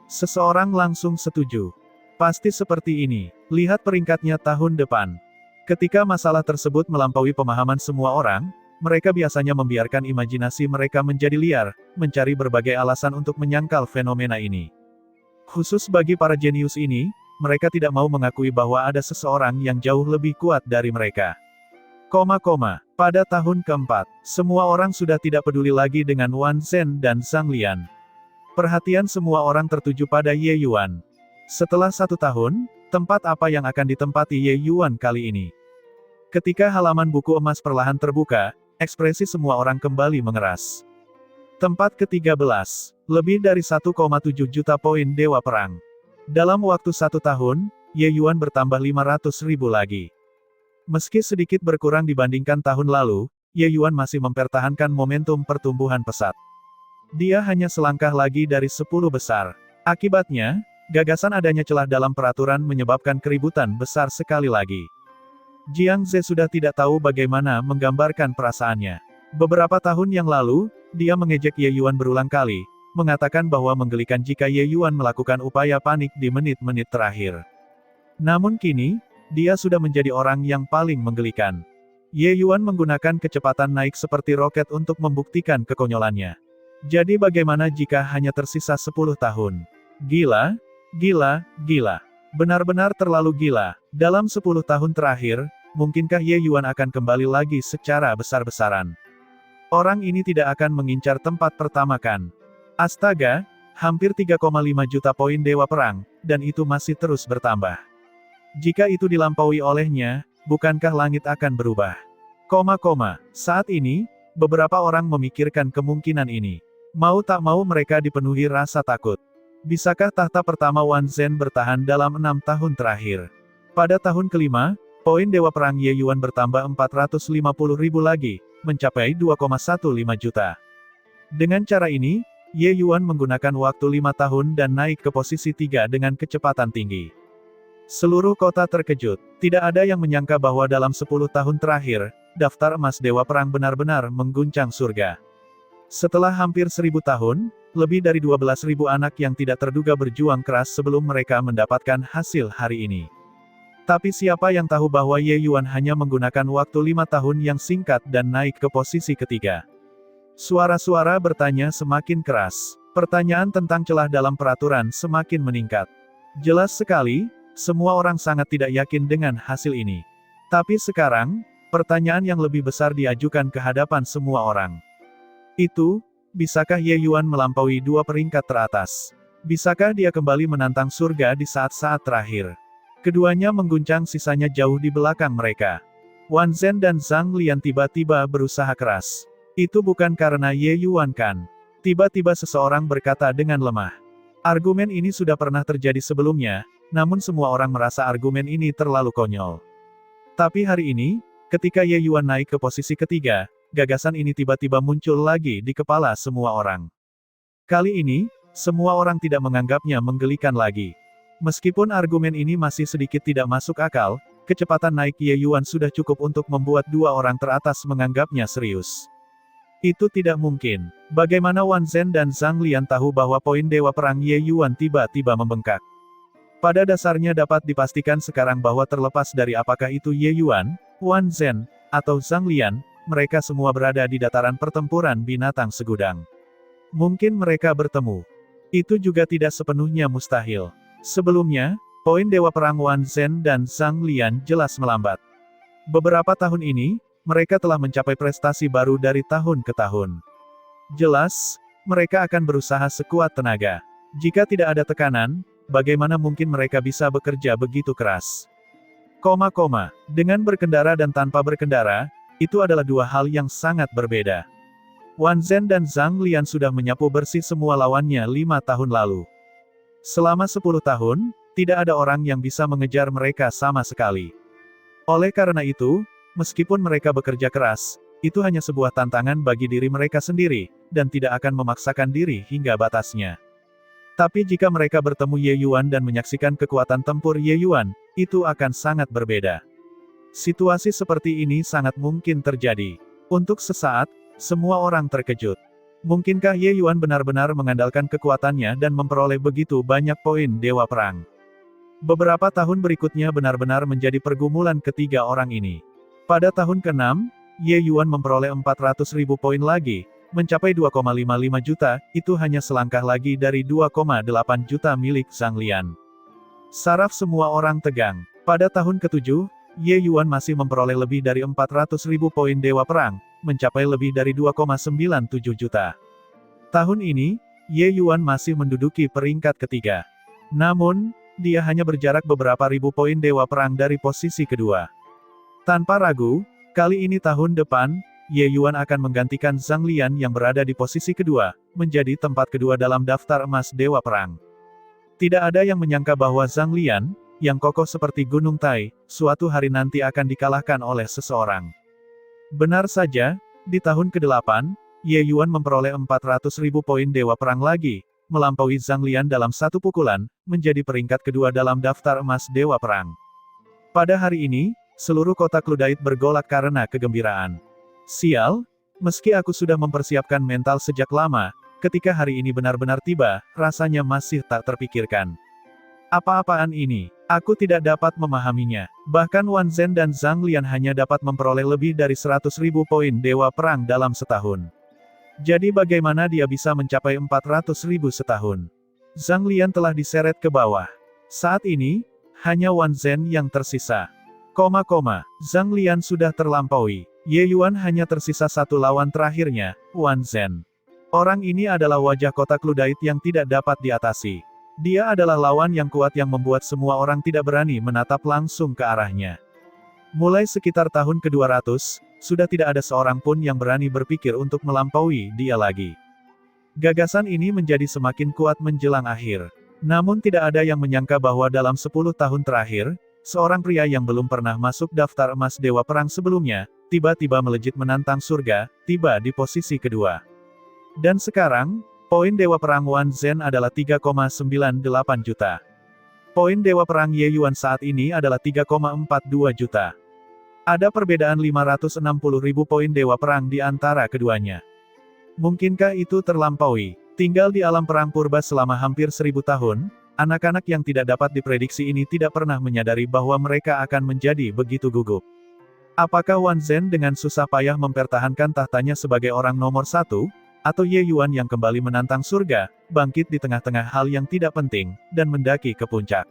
Seseorang langsung setuju. Pasti seperti ini. Lihat peringkatnya tahun depan. Ketika masalah tersebut melampaui pemahaman semua orang, mereka biasanya membiarkan imajinasi mereka menjadi liar, mencari berbagai alasan untuk menyangkal fenomena ini. Khusus bagi para jenius ini, mereka tidak mau mengakui bahwa ada seseorang yang jauh lebih kuat dari mereka. Pada tahun keempat, semua orang sudah tidak peduli lagi dengan Wan Zhen dan Zhang Lian. Perhatian semua orang tertuju pada Ye Yuan. Setelah 1 tahun, tempat apa yang akan ditempati Ye Yuan kali ini? Ketika halaman buku emas perlahan terbuka, ekspresi semua orang kembali mengeras. Tempat ke-13. Lebih dari 1,7 juta poin Dewa Perang. Dalam waktu 1 tahun, Ye Yuan bertambah 500.000 lagi. Meski sedikit berkurang dibandingkan tahun lalu, Ye Yuan masih mempertahankan momentum pertumbuhan pesat. Dia hanya selangkah lagi dari 10 besar. Akibatnya, gagasan adanya celah dalam peraturan menyebabkan keributan besar sekali lagi. Jiang Ze sudah tidak tahu bagaimana menggambarkan perasaannya. Beberapa tahun yang lalu, dia mengejek Ye Yuan berulang kali, mengatakan bahwa menggelikan jika Ye Yuan melakukan upaya panik di menit-menit terakhir. Namun kini, dia sudah menjadi orang yang paling menggelikan. Ye Yuan menggunakan kecepatan naik seperti roket untuk membuktikan kekonyolannya. Jadi bagaimana jika hanya tersisa 10 tahun? Gila, gila, gila. Benar-benar terlalu gila. Dalam 10 tahun terakhir, mungkinkah Ye Yuan akan kembali lagi secara besar-besaran? Orang ini tidak akan mengincar tempat pertama kan? Astaga, hampir 3,5 juta poin Dewa Perang, dan itu masih terus bertambah. Jika itu dilampaui olehnya, bukankah langit akan berubah? Saat ini, beberapa orang memikirkan kemungkinan ini. Mau tak mau mereka dipenuhi rasa takut. Bisakah tahta pertama Wan Zhen bertahan dalam 6 tahun terakhir? Pada tahun kelima, poin Dewa Perang Ye Yuan bertambah 450.000 lagi, mencapai 2,15 juta. Dengan cara ini, Ye Yuan menggunakan waktu 5 tahun dan naik ke posisi 3 dengan kecepatan tinggi. Seluruh kota terkejut. Tidak ada yang menyangka bahwa dalam 10 tahun terakhir, daftar emas Dewa Perang benar-benar mengguncang surga. Setelah hampir 1000 tahun, lebih dari 12.000 anak yang tidak terduga berjuang keras sebelum mereka mendapatkan hasil hari ini. Tapi siapa yang tahu bahwa Ye Yuan hanya menggunakan waktu 5 tahun yang singkat dan naik ke posisi ketiga. Suara-suara bertanya semakin keras. Pertanyaan tentang celah dalam peraturan semakin meningkat. Jelas sekali, semua orang sangat tidak yakin dengan hasil ini. Tapi sekarang, pertanyaan yang lebih besar diajukan ke hadapan semua orang. Itu, bisakah Ye Yuan melampaui 2 peringkat teratas? Bisakah dia kembali menantang surga di saat-saat terakhir? Keduanya mengguncang sisanya jauh di belakang mereka. Wan Zhen dan Zhang Lian tiba-tiba berusaha keras. Itu bukan karena Ye Yuan kan? Tiba-tiba seseorang berkata dengan lemah. Argumen ini sudah pernah terjadi sebelumnya, namun semua orang merasa argumen ini terlalu konyol. Tapi hari ini, ketika Ye Yuan naik ke posisi ketiga, gagasan ini tiba-tiba muncul lagi di kepala semua orang. Kali ini, semua orang tidak menganggapnya menggelikan lagi. Meskipun argumen ini masih sedikit tidak masuk akal, kecepatan naik Ye Yuan sudah cukup untuk membuat 2 orang teratas menganggapnya serius. Itu tidak mungkin. Bagaimana Wan Zhen dan Zhang Lian tahu bahwa poin Dewa Perang Ye Yuan tiba-tiba membengkak? Pada dasarnya dapat dipastikan sekarang bahwa terlepas dari apakah itu Ye Yuan, Wan Zhen, atau Zhang Lian, mereka semua berada di dataran pertempuran binatang segudang. Mungkin mereka bertemu. Itu juga tidak sepenuhnya mustahil. Sebelumnya, poin Dewa Perang Wan Zhen dan Zhang Lian jelas melambat. Beberapa tahun ini, mereka telah mencapai prestasi baru dari tahun ke tahun. Jelas, mereka akan berusaha sekuat tenaga. Jika tidak ada tekanan, bagaimana mungkin mereka bisa bekerja begitu keras? Dengan berkendara dan tanpa berkendara, itu adalah 2 hal yang sangat berbeda. Wan Zhen dan Zhang Lian sudah menyapu bersih semua lawannya 5 tahun lalu. Selama 10 tahun, tidak ada orang yang bisa mengejar mereka sama sekali. Oleh karena itu, meskipun mereka bekerja keras, itu hanya sebuah tantangan bagi diri mereka sendiri, dan tidak akan memaksakan diri hingga batasnya. Tapi jika mereka bertemu Ye Yuan dan menyaksikan kekuatan tempur Ye Yuan, itu akan sangat berbeda. Situasi seperti ini sangat mungkin terjadi. Untuk sesaat, semua orang terkejut. Mungkinkah Ye Yuan benar-benar mengandalkan kekuatannya dan memperoleh begitu banyak poin Dewa Perang? Beberapa tahun berikutnya benar-benar menjadi pergumulan ketiga orang ini. Pada tahun ke-6, Ye Yuan memperoleh 400.000 poin lagi, mencapai 2,55 juta, itu hanya selangkah lagi dari 2,8 juta milik Zhang Lian. Saraf semua orang tegang. Pada tahun ke-7, Ye Yuan masih memperoleh lebih dari 400.000 poin Dewa Perang, mencapai lebih dari 2,97 juta. Tahun ini, Ye Yuan masih menduduki peringkat ketiga. Namun, dia hanya berjarak beberapa ribu poin Dewa Perang dari posisi kedua. Tanpa ragu, kali ini tahun depan, Ye Yuan akan menggantikan Zhang Lian yang berada di posisi kedua, menjadi tempat kedua dalam daftar emas Dewa Perang. Tidak ada yang menyangka bahwa Zhang Lian, yang kokoh seperti Gunung Tai, suatu hari nanti akan dikalahkan oleh seseorang. Benar saja, di tahun ke-8, Ye Yuan memperoleh 400.000 poin Dewa Perang lagi, melampaui Zhang Lian dalam satu pukulan, menjadi peringkat kedua dalam daftar emas Dewa Perang. Pada hari ini, seluruh kota Cludite bergolak karena kegembiraan. Sial, meski aku sudah mempersiapkan mental sejak lama, ketika hari ini benar-benar tiba, rasanya masih tak terpikirkan. Apa-apaan ini? Aku tidak dapat memahaminya. Bahkan Wan Zhen dan Zhang Lian hanya dapat memperoleh lebih dari 100.000 poin Dewa Perang dalam setahun. Jadi bagaimana dia bisa mencapai 400.000 setahun? Zhang Lian telah diseret ke bawah. Saat ini, hanya Wan Zhen yang tersisa. Zhang Lian sudah terlampaui. Ye Yuan hanya tersisa satu lawan terakhirnya, Wan Zhen. Orang ini adalah wajah kota Cludite yang tidak dapat diatasi. Dia adalah lawan yang kuat yang membuat semua orang tidak berani menatap langsung ke arahnya. Mulai sekitar tahun ke-200, sudah tidak ada seorang pun yang berani berpikir untuk melampaui dia lagi. Gagasan ini menjadi semakin kuat menjelang akhir. Namun tidak ada yang menyangka bahwa dalam 10 tahun terakhir, seorang pria yang belum pernah masuk daftar emas Dewa Perang sebelumnya, tiba-tiba melejit menantang surga, tiba di posisi kedua. Dan sekarang, poin Dewa Perang Wan Zhen adalah 3,98 juta. Poin Dewa Perang Ye Yuan saat ini adalah 3,42 juta. Ada perbedaan 560.000 poin Dewa Perang di antara keduanya. Mungkinkah itu terlampaui? Tinggal di alam perang purba selama hampir 1000 tahun, anak-anak yang tidak dapat diprediksi ini tidak pernah menyadari bahwa mereka akan menjadi begitu gugup. Apakah Wan Zhen dengan susah payah mempertahankan tahtanya sebagai orang nomor 1, atau Ye Yuan yang kembali menantang surga, bangkit di tengah-tengah hal yang tidak penting, dan mendaki ke puncak?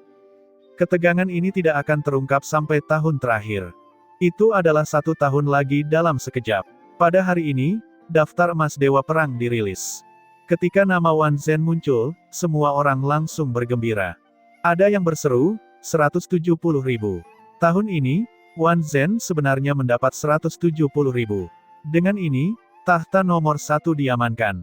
Ketegangan ini tidak akan terungkap sampai tahun terakhir. Itu adalah 1 tahun lagi dalam sekejap. Pada hari ini, daftar emas Dewa Perang dirilis. Ketika nama Wan Zhen muncul, semua orang langsung bergembira. Ada yang berseru, 170.000. Tahun ini, Wan Zhen sebenarnya mendapat 170.000. Dengan ini, tahta nomor 1 diamankan.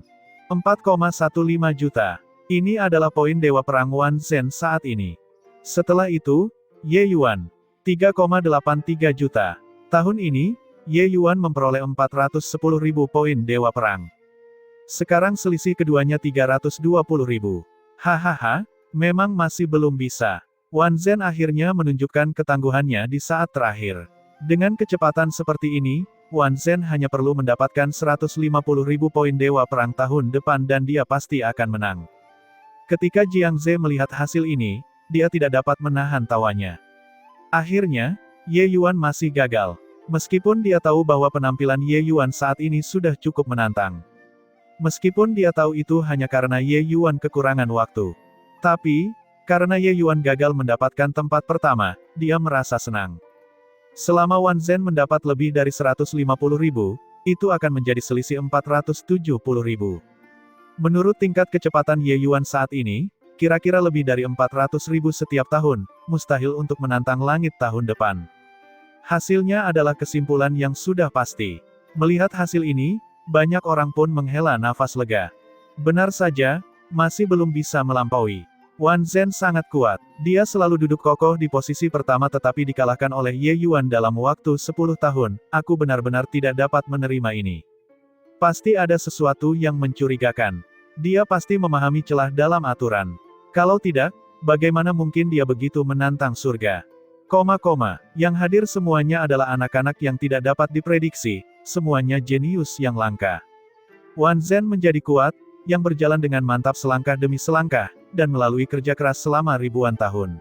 4,15 juta. Ini adalah poin Dewa Perang Wan Zhen saat ini. Setelah itu, Ye Yuan. 3,83 juta. Tahun ini, Ye Yuan memperoleh 410.000 poin Dewa Perang. Sekarang selisih keduanya 320.000. Hahaha, memang masih belum bisa. Wan Zhen akhirnya menunjukkan ketangguhannya di saat terakhir. Dengan kecepatan seperti ini, Wan Zhen hanya perlu mendapatkan 150.000 poin Dewa Perang tahun depan dan dia pasti akan menang. Ketika Jiang Ze melihat hasil ini, dia tidak dapat menahan tawanya. Akhirnya, Ye Yuan masih gagal. Meskipun dia tahu bahwa penampilan Ye Yuan saat ini sudah cukup menantang. Meskipun dia tahu itu hanya karena Ye Yuan kekurangan waktu. Tapi, karena Ye Yuan gagal mendapatkan tempat pertama, dia merasa senang. Selama Wan Zhen mendapat lebih dari 150.000, itu akan menjadi selisih 470.000. Menurut tingkat kecepatan Ye Yuan saat ini, kira-kira lebih dari 400.000 setiap tahun, mustahil untuk menantang langit tahun depan. Hasilnya adalah kesimpulan yang sudah pasti. Melihat hasil ini, banyak orang pun menghela nafas lega. Benar saja, masih belum bisa melampaui. Wan Zhen sangat kuat. Dia selalu duduk kokoh di posisi pertama tetapi dikalahkan oleh Ye Yuan dalam waktu 10 tahun. Aku benar-benar tidak dapat menerima ini. Pasti ada sesuatu yang mencurigakan. Dia pasti memahami celah dalam aturan. Kalau tidak, bagaimana mungkin dia begitu menantang surga? Yang hadir semuanya adalah anak-anak yang tidak dapat diprediksi, semuanya jenius yang langka. Wan Zhen menjadi kuat, yang berjalan dengan mantap selangkah demi selangkah, dan melalui kerja keras selama ribuan tahun.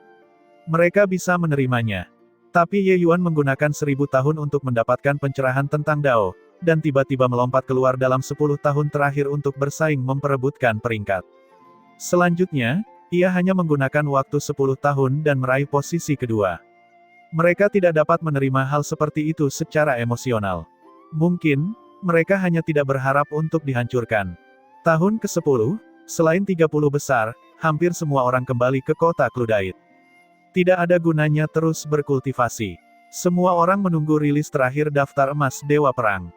Mereka bisa menerimanya. Tapi Ye Yuan menggunakan 1000 tahun untuk mendapatkan pencerahan tentang Dao, dan tiba-tiba melompat keluar dalam 10 tahun terakhir untuk bersaing memperebutkan peringkat. Selanjutnya, ia hanya menggunakan waktu 10 tahun dan meraih posisi kedua. Mereka tidak dapat menerima hal seperti itu secara emosional. Mungkin, mereka hanya tidak berharap untuk dihancurkan. Tahun ke-10, selain 30 besar, hampir semua orang kembali ke kota Cludite. Tidak ada gunanya terus berkultivasi. Semua orang menunggu rilis terakhir daftar emas Dewa Perang.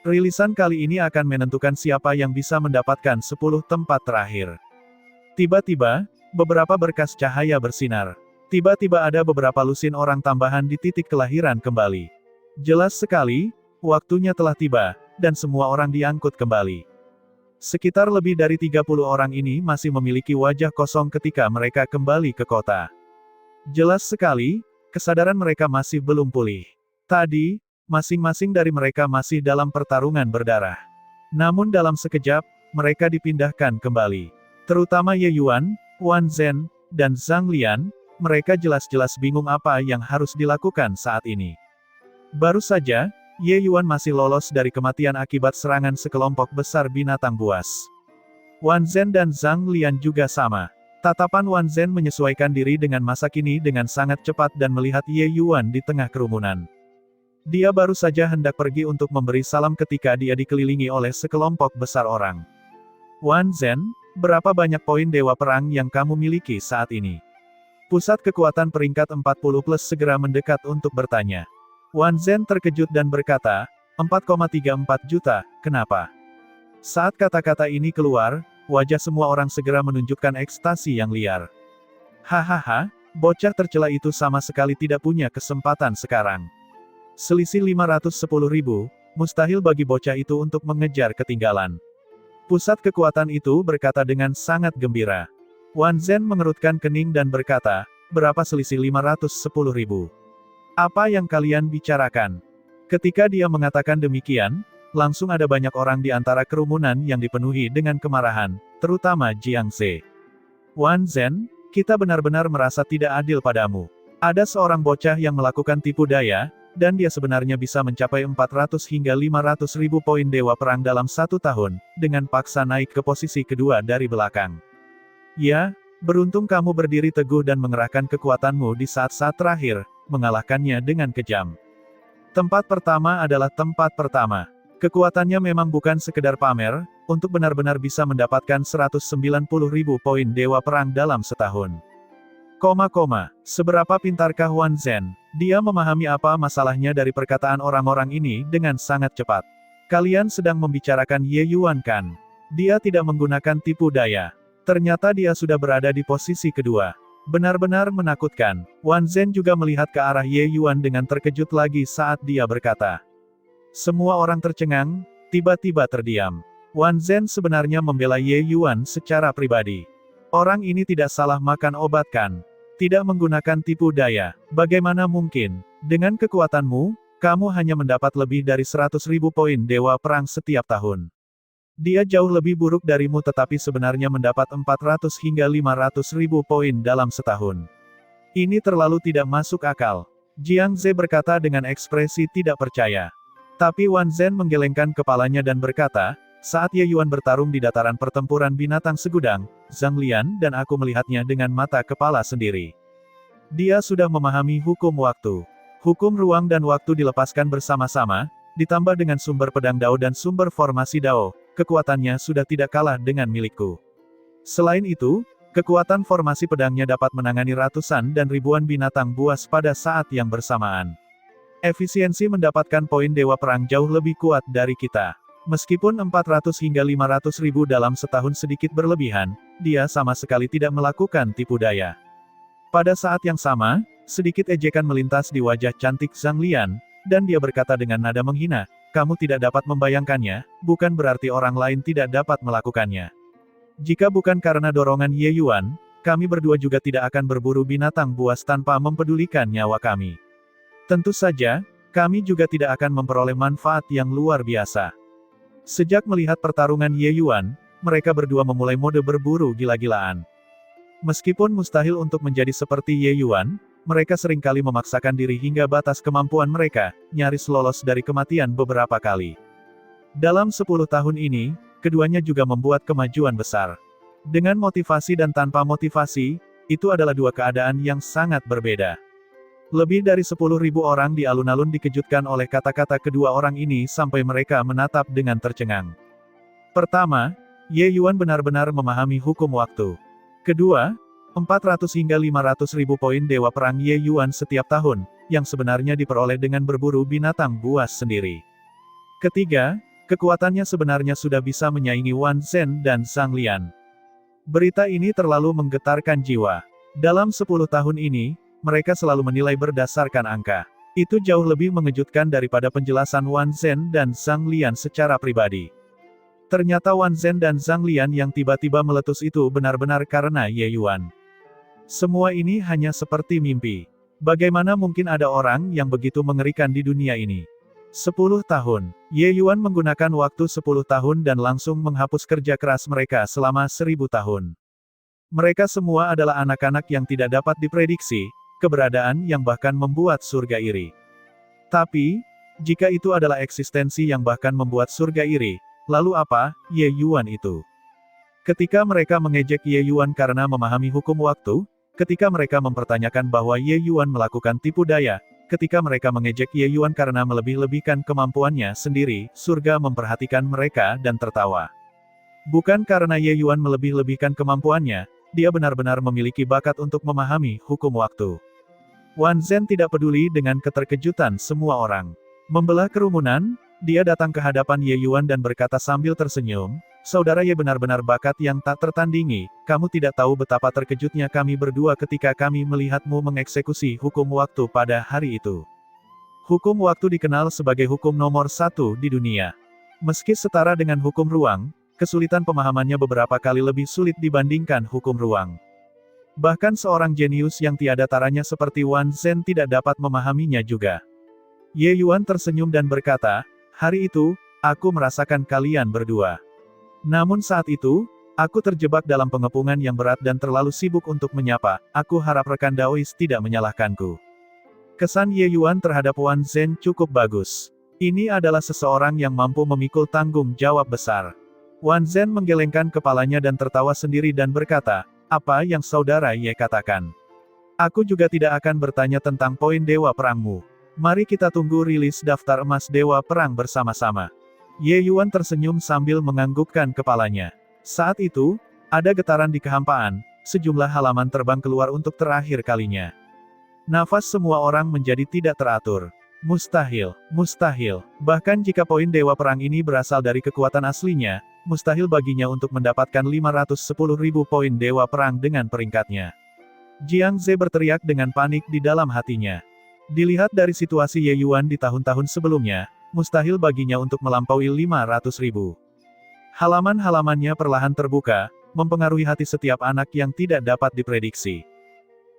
Rilisan kali ini akan menentukan siapa yang bisa mendapatkan 10 tempat terakhir. Tiba-tiba, beberapa berkas cahaya bersinar. Tiba-tiba ada beberapa lusin orang tambahan di titik kelahiran kembali. Jelas sekali, waktunya telah tiba, dan semua orang diangkut kembali. Sekitar lebih dari 30 orang ini masih memiliki wajah kosong ketika mereka kembali ke kota. Jelas sekali, kesadaran mereka masih belum pulih. Tadi, masing-masing dari mereka masih dalam pertarungan berdarah. Namun dalam sekejap, mereka dipindahkan kembali. Terutama Ye Yuan, Wan Zhen, dan Zhang Lian, mereka jelas-jelas bingung apa yang harus dilakukan saat ini. Baru saja, Ye Yuan masih lolos dari kematian akibat serangan sekelompok besar binatang buas. Wan Zhen dan Zhang Lian juga sama. Tatapan Wan Zhen menyesuaikan diri dengan masa kini dengan sangat cepat dan melihat Ye Yuan di tengah kerumunan. Dia baru saja hendak pergi untuk memberi salam ketika dia dikelilingi oleh sekelompok besar orang. Wan Zhen, berapa banyak poin Dewa Perang yang kamu miliki saat ini? Pusat kekuatan peringkat 40 plus segera mendekat untuk bertanya. Wan Zhen terkejut dan berkata, 4,34 juta, kenapa? Saat kata-kata ini keluar, wajah semua orang segera menunjukkan ekstasi yang liar. Hahaha, bocah tercela itu sama sekali tidak punya kesempatan sekarang. Selisih 510.000, mustahil bagi bocah itu untuk mengejar ketinggalan. Pusat kekuatan itu berkata dengan sangat gembira. Wan Zhen mengerutkan kening dan berkata, berapa selisih 510.000? Apa yang kalian bicarakan? Ketika dia mengatakan demikian, langsung ada banyak orang di antara kerumunan yang dipenuhi dengan kemarahan, terutama Jiang Ze. Wan Zhen, kita benar-benar merasa tidak adil padamu. Ada seorang bocah yang melakukan tipu daya, dan dia sebenarnya bisa mencapai 400 hingga 500.000 poin Dewa Perang dalam 1 tahun, dengan paksa naik ke posisi kedua dari belakang. Ya, beruntung kamu berdiri teguh dan mengerahkan kekuatanmu di saat-saat terakhir, mengalahkannya dengan kejam. Tempat pertama adalah tempat pertama. Kekuatannya memang bukan sekedar pamer, untuk benar-benar bisa mendapatkan 190.000 poin Dewa Perang dalam setahun. Seberapa pintarkah Wan Zhen? Dia memahami apa masalahnya dari perkataan orang-orang ini dengan sangat cepat. Kalian sedang membicarakan Ye Yuan kan? Dia tidak menggunakan tipu daya. Ternyata dia sudah berada di posisi kedua. Benar-benar menakutkan. Wan Zhen juga melihat ke arah Ye Yuan dengan terkejut lagi saat dia berkata. Semua orang tercengang, tiba-tiba terdiam. Wan Zhen sebenarnya membela Ye Yuan secara pribadi. Orang ini tidak salah makan obat kan? Tidak menggunakan tipu daya. Bagaimana mungkin? Dengan kekuatanmu, kamu hanya mendapat lebih dari 100.000 poin Dewa Perang setiap tahun. Dia jauh lebih buruk darimu tetapi sebenarnya mendapat 400 hingga 500.000 poin dalam setahun. Ini terlalu tidak masuk akal. Jiang Ze berkata dengan ekspresi tidak percaya. Tapi Wan Zhen menggelengkan kepalanya dan berkata, saat Ye Yuan bertarung di dataran pertempuran binatang segudang, Zhang Lian dan aku melihatnya dengan mata kepala sendiri. Dia sudah memahami hukum waktu. Hukum ruang dan waktu dilepaskan bersama-sama, ditambah dengan sumber pedang Dao dan sumber formasi Dao, kekuatannya sudah tidak kalah dengan milikku. Selain itu, kekuatan formasi pedangnya dapat menangani ratusan dan ribuan binatang buas pada saat yang bersamaan. Efisiensi mendapatkan poin Dewa Perang jauh lebih kuat dari kita. Meskipun 400 hingga 500.000 dalam setahun sedikit berlebihan, dia sama sekali tidak melakukan tipu daya. Pada saat yang sama, sedikit ejekan melintas di wajah cantik Zhang Lian, dan dia berkata dengan nada menghina, kamu tidak dapat membayangkannya, bukan berarti orang lain tidak dapat melakukannya. Jika bukan karena dorongan Ye Yuan, kami berdua juga tidak akan berburu binatang buas tanpa mempedulikan nyawa kami. Tentu saja, kami juga tidak akan memperoleh manfaat yang luar biasa. Sejak melihat pertarungan Ye Yuan, mereka berdua memulai mode berburu gila-gilaan. Meskipun mustahil untuk menjadi seperti Ye Yuan, mereka seringkali memaksakan diri hingga batas kemampuan mereka, nyaris lolos dari kematian beberapa kali. Dalam 10 tahun ini, keduanya juga membuat kemajuan besar. Dengan motivasi dan tanpa motivasi, itu adalah dua keadaan yang sangat berbeda. Lebih dari 10.000 orang di alun-alun dikejutkan oleh kata-kata kedua orang ini sampai mereka menatap dengan tercengang. Pertama, Ye Yuan benar-benar memahami hukum waktu. Kedua, 400 hingga 500 ribu poin Dewa Perang Ye Yuan setiap tahun, yang sebenarnya diperoleh dengan berburu binatang buas sendiri. Ketiga, kekuatannya sebenarnya sudah bisa menyaingi Wan Zhen dan Zhang Lian. Berita ini terlalu menggetarkan jiwa. Dalam 10 tahun ini, mereka selalu menilai berdasarkan angka. Itu jauh lebih mengejutkan daripada penjelasan Wan Zhen dan Zhang Lian secara pribadi. Ternyata Wan Zhen dan Zhang Lian yang tiba-tiba meletus itu benar-benar karena Ye Yuan. Semua ini hanya seperti mimpi. Bagaimana mungkin ada orang yang begitu mengerikan di dunia ini? 10 tahun. Ye Yuan menggunakan waktu 10 tahun dan langsung menghapus kerja keras mereka selama 1000 tahun. Mereka semua adalah anak-anak yang tidak dapat diprediksi, keberadaan yang bahkan membuat surga iri. Tapi, jika itu adalah eksistensi yang bahkan membuat surga iri, lalu apa, Ye Yuan itu? Ketika mereka mengejek Ye Yuan karena memahami hukum waktu, ketika mereka mempertanyakan bahwa Ye Yuan melakukan tipu daya, ketika mereka mengejek Ye Yuan karena melebih-lebihkan kemampuannya sendiri, surga memperhatikan mereka dan tertawa. Bukan karena Ye Yuan melebih-lebihkan kemampuannya, dia benar-benar memiliki bakat untuk memahami hukum waktu. Wan Zhen tidak peduli dengan keterkejutan semua orang. Membelah kerumunan, dia datang ke hadapan Ye Yuan dan berkata sambil tersenyum, "Saudara Ye benar-benar bakat yang tak tertandingi, kamu tidak tahu betapa terkejutnya kami berdua ketika kami melihatmu mengeksekusi hukum waktu pada hari itu." Hukum waktu dikenal sebagai hukum nomor 1 di dunia. Meski setara dengan hukum ruang, kesulitan pemahamannya beberapa kali lebih sulit dibandingkan hukum ruang. Bahkan seorang jenius yang tiada taranya seperti Wan Zhen tidak dapat memahaminya juga. Ye Yuan tersenyum dan berkata, "Hari itu, aku merasakan kalian berdua. Namun saat itu, aku terjebak dalam pengepungan yang berat dan terlalu sibuk untuk menyapa. Aku harap rekan Daois tidak menyalahkanku." Kesan Ye Yuan terhadap Wan Zhen cukup bagus. Ini adalah seseorang yang mampu memikul tanggung jawab besar. Wan Zhen menggelengkan kepalanya dan tertawa sendiri dan berkata, "Apa yang saudara Ye katakan? Aku juga tidak akan bertanya tentang poin Dewa Perangmu. Mari kita tunggu rilis daftar emas Dewa Perang bersama-sama." Ye Yuan tersenyum sambil menganggukkan kepalanya. Saat itu, ada getaran di kehampaan, sejumlah halaman terbang keluar untuk terakhir kalinya. Nafas semua orang menjadi tidak teratur. Mustahil, mustahil. Bahkan jika poin Dewa Perang ini berasal dari kekuatan aslinya, mustahil baginya untuk mendapatkan 510.000 poin Dewa Perang dengan peringkatnya. Jiang Ze berteriak dengan panik di dalam hatinya. Dilihat dari situasi Ye Yuan di tahun-tahun sebelumnya, mustahil baginya untuk melampaui 500.000. Halaman-halamannya perlahan terbuka, mempengaruhi hati setiap anak yang tidak dapat diprediksi.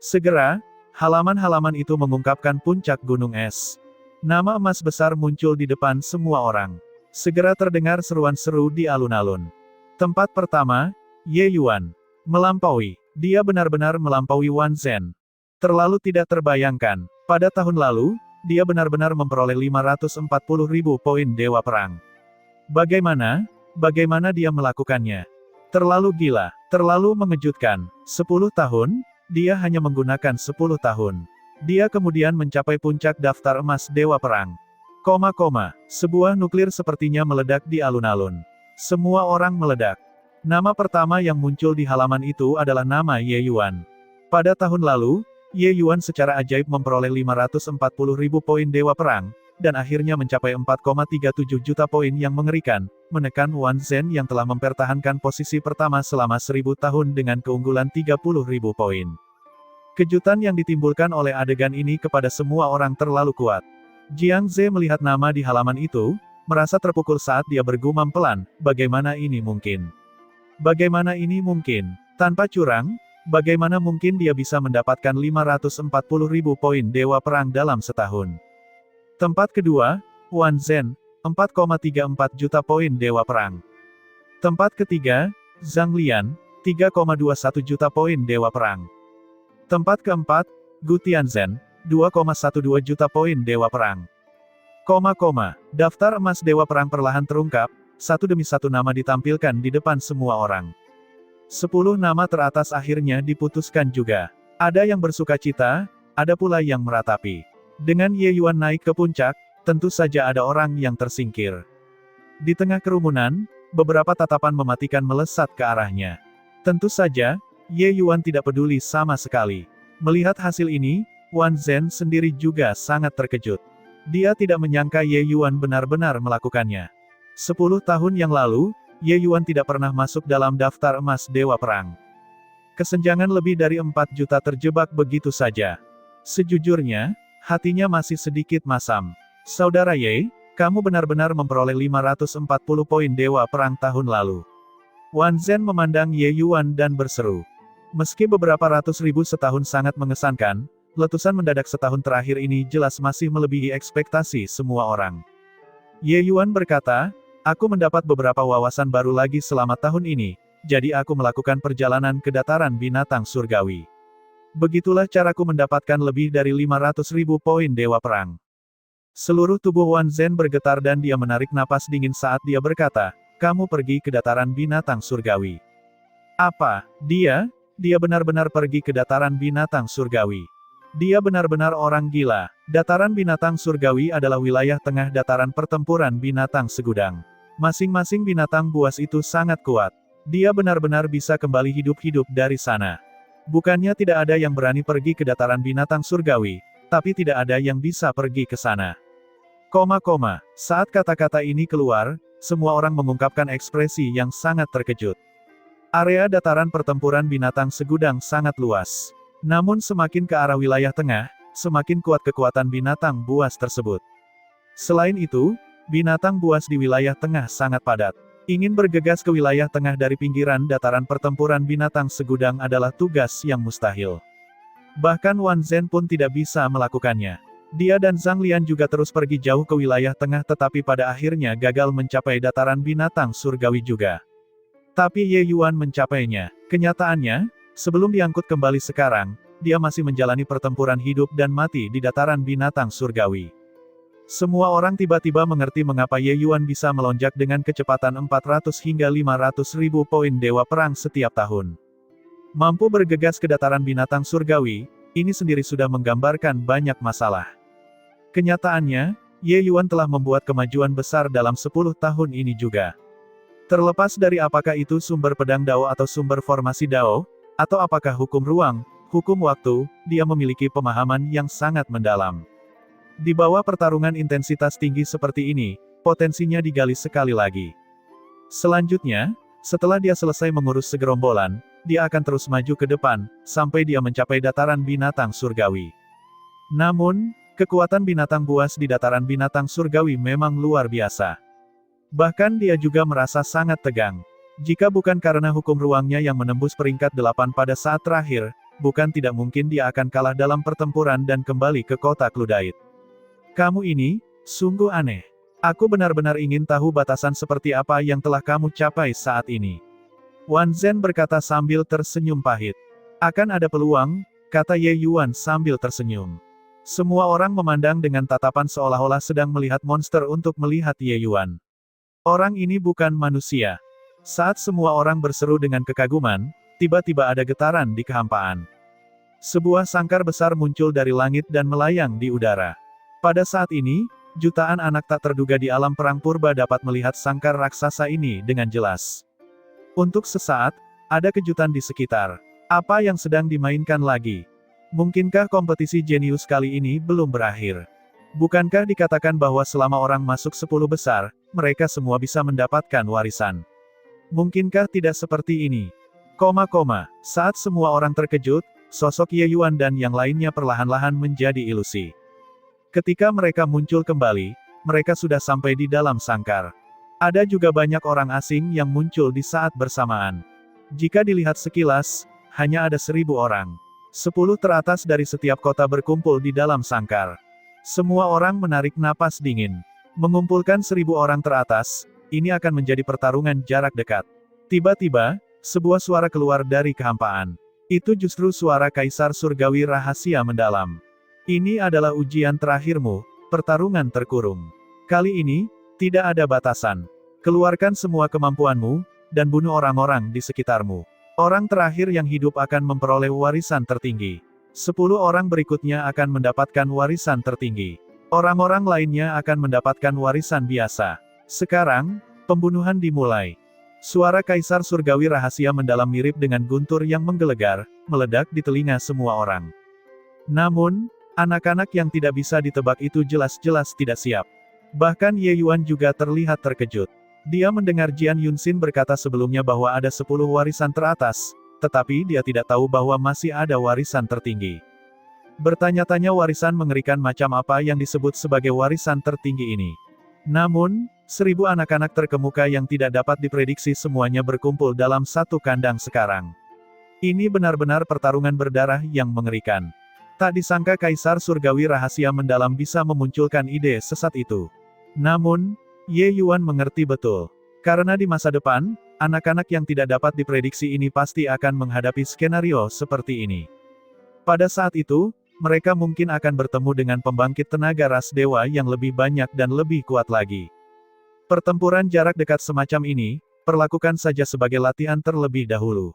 Segera, halaman-halaman itu mengungkapkan puncak gunung es. Nama emas besar muncul di depan semua orang. Segera terdengar seruan seru di alun-alun. Tempat pertama, Ye Yuan. Melampaui. Dia benar-benar melampaui Wan Zhen. Terlalu tidak terbayangkan. Pada tahun lalu, dia benar-benar memperoleh 540.000 poin Dewa Perang. Bagaimana dia melakukannya? Terlalu gila, terlalu mengejutkan. 10 tahun, dia hanya menggunakan 10 tahun. Dia kemudian mencapai puncak daftar emas Dewa Perang. Sebuah nuklir sepertinya meledak di alun-alun. Semua orang meledak. Nama pertama yang muncul di halaman itu adalah nama Ye Yuan. Pada tahun lalu, Ye Yuan secara ajaib memperoleh 540.000 poin Dewa Perang, dan akhirnya mencapai 4,37 juta poin yang mengerikan, menekan Wan Zhen yang telah mempertahankan posisi pertama selama 1000 tahun dengan keunggulan 30.000 poin. Kejutan yang ditimbulkan oleh adegan ini kepada semua orang terlalu kuat. Jiang Ze melihat nama di halaman itu, merasa terpukul saat dia bergumam pelan, bagaimana ini mungkin? Bagaimana ini mungkin? Tanpa curang, bagaimana mungkin dia bisa mendapatkan 540.000 poin Dewa Perang dalam setahun? Tempat kedua, Wan Zhen, 4,34 juta poin Dewa Perang. Tempat ketiga, Zhang Lian, 3,21 juta poin Dewa Perang. Tempat keempat, Gu Tianzhen, 2,12 juta poin Dewa Perang. Daftar emas Dewa Perang perlahan terungkap, satu demi satu nama ditampilkan di depan semua orang. 10 nama teratas akhirnya diputuskan juga. Ada yang bersuka cita, ada pula yang meratapi. Dengan Ye Yuan naik ke puncak, tentu saja ada orang yang tersingkir. Di tengah kerumunan, beberapa tatapan mematikan melesat ke arahnya. Tentu saja, Ye Yuan tidak peduli sama sekali. Melihat hasil ini, Wan Zhen sendiri juga sangat terkejut. Dia tidak menyangka Ye Yuan benar-benar melakukannya. 10 tahun yang lalu, Ye Yuan tidak pernah masuk dalam daftar emas Dewa Perang. Kesenjangan lebih dari 4 juta terjebak begitu saja. Sejujurnya, hatinya masih sedikit masam. Saudara Ye, kamu benar-benar memperoleh 540 poin Dewa Perang tahun lalu. Wan Zhen memandang Ye Yuan dan berseru. Meski beberapa ratus ribu setahun sangat mengesankan, letusan mendadak setahun terakhir ini jelas masih melebihi ekspektasi semua orang. Ye Yuan berkata, aku mendapat beberapa wawasan baru lagi selama tahun ini, jadi aku melakukan perjalanan ke dataran binatang surgawi. Begitulah caraku mendapatkan lebih dari 500.000 poin Dewa Perang. Seluruh tubuh Wan Zhen bergetar dan dia menarik napas dingin saat dia berkata, kamu pergi ke dataran binatang surgawi. Apa? Dia benar-benar pergi ke dataran binatang surgawi. Dia benar-benar orang gila. Dataran binatang surgawi adalah wilayah tengah dataran pertempuran binatang segudang. Masing-masing binatang buas itu sangat kuat. Dia benar-benar bisa kembali hidup-hidup dari sana. Bukannya tidak ada yang berani pergi ke dataran binatang surgawi, tapi tidak ada yang bisa pergi ke sana. Saat kata-kata ini keluar, semua orang mengungkapkan ekspresi yang sangat terkejut. Area dataran pertempuran binatang segudang sangat luas. Namun semakin ke arah wilayah tengah, semakin kuat kekuatan binatang buas tersebut. Selain itu, binatang buas di wilayah tengah sangat padat. Ingin bergegas ke wilayah tengah dari pinggiran dataran pertempuran binatang segudang adalah tugas yang mustahil. Bahkan Wan Zhen pun tidak bisa melakukannya. Dia dan Zhang Lian juga terus pergi jauh ke wilayah tengah tetapi pada akhirnya gagal mencapai dataran binatang surgawi juga. Tapi Ye Yuan mencapainya. Kenyataannya, sebelum diangkut kembali sekarang, dia masih menjalani pertempuran hidup dan mati di dataran binatang surgawi. Semua orang tiba-tiba mengerti mengapa Ye Yuan bisa melonjak dengan kecepatan 400 hingga 500 ribu poin Dewa Perang setiap tahun. Mampu bergegas ke dataran binatang surgawi, ini sendiri sudah menggambarkan banyak masalah. Kenyataannya, Ye Yuan telah membuat kemajuan besar dalam 10 tahun ini juga. Terlepas dari apakah itu sumber pedang Dao atau sumber formasi Dao, atau apakah hukum ruang, hukum waktu, dia memiliki pemahaman yang sangat mendalam. Di bawah pertarungan intensitas tinggi seperti ini, potensinya digali sekali lagi. Selanjutnya, setelah dia selesai mengurus segerombolan, dia akan terus maju ke depan, sampai dia mencapai dataran binatang surgawi. Namun, kekuatan binatang buas di dataran binatang surgawi memang luar biasa. Bahkan dia juga merasa sangat tegang. Jika bukan karena hukum ruangnya yang menembus peringkat 8 pada saat terakhir, bukan tidak mungkin dia akan kalah dalam pertempuran dan kembali ke kota Cludite. Kamu ini, sungguh aneh. Aku benar-benar ingin tahu batasan seperti apa yang telah kamu capai saat ini. Wan Zhen berkata sambil tersenyum pahit. Akan ada peluang, kata Ye Yuan sambil tersenyum. Semua orang memandang dengan tatapan seolah-olah sedang melihat monster untuk melihat Ye Yuan. Orang ini bukan manusia. Saat semua orang berseru dengan kekaguman, tiba-tiba ada getaran di kehampaan. Sebuah sangkar besar muncul dari langit dan melayang di udara. Pada saat ini, jutaan anak tak terduga di alam perang purba dapat melihat sangkar raksasa ini dengan jelas. Untuk sesaat, ada kejutan di sekitar. Apa yang sedang dimainkan lagi? Mungkinkah kompetisi jenius kali ini belum berakhir? Bukankah dikatakan bahwa selama orang masuk 10 besar, mereka semua bisa mendapatkan warisan? Mungkinkah tidak seperti ini? Saat semua orang terkejut, sosok Ye Yuan dan yang lainnya perlahan-lahan menjadi ilusi. Ketika mereka muncul kembali, mereka sudah sampai di dalam sangkar. Ada juga banyak orang asing yang muncul di saat bersamaan. Jika dilihat sekilas, hanya ada 1000 orang. 10 teratas dari setiap kota berkumpul di dalam sangkar. Semua orang menarik napas dingin. Mengumpulkan 1000 orang teratas, ini akan menjadi pertarungan jarak dekat. Tiba-tiba, sebuah suara keluar dari kehampaan. Itu justru suara Kaisar Surgawi rahasia mendalam. Ini adalah ujian terakhirmu, pertarungan terkurung. Kali ini, tidak ada batasan. Keluarkan semua kemampuanmu, dan bunuh orang-orang di sekitarmu. Orang terakhir yang hidup akan memperoleh warisan tertinggi. 10 orang berikutnya akan mendapatkan warisan tertinggi. Orang-orang lainnya akan mendapatkan warisan biasa. Sekarang, pembunuhan dimulai. Suara Kaisar Surgawi rahasia mendalam mirip dengan guntur yang menggelegar, meledak di telinga semua orang. Namun, anak-anak yang tidak bisa ditebak itu jelas-jelas tidak siap. Bahkan Ye Yuan juga terlihat terkejut. Dia mendengar Jian Yunxin berkata sebelumnya bahwa ada 10 warisan teratas, tetapi dia tidak tahu bahwa masih ada warisan tertinggi. Bertanya-tanya warisan mengerikan macam apa yang disebut sebagai warisan tertinggi ini. Namun, 1000 anak-anak terkemuka yang tidak dapat diprediksi semuanya berkumpul dalam satu kandang sekarang. Ini benar-benar pertarungan berdarah yang mengerikan. Tak disangka Kaisar Surgawi rahasia mendalam bisa memunculkan ide sesat itu. Namun, Ye Yuan mengerti betul. Karena di masa depan, anak-anak yang tidak dapat diprediksi ini pasti akan menghadapi skenario seperti ini. Pada saat itu, mereka mungkin akan bertemu dengan pembangkit tenaga ras dewa yang lebih banyak dan lebih kuat lagi. Pertempuran jarak dekat semacam ini, perlakukan saja sebagai latihan terlebih dahulu.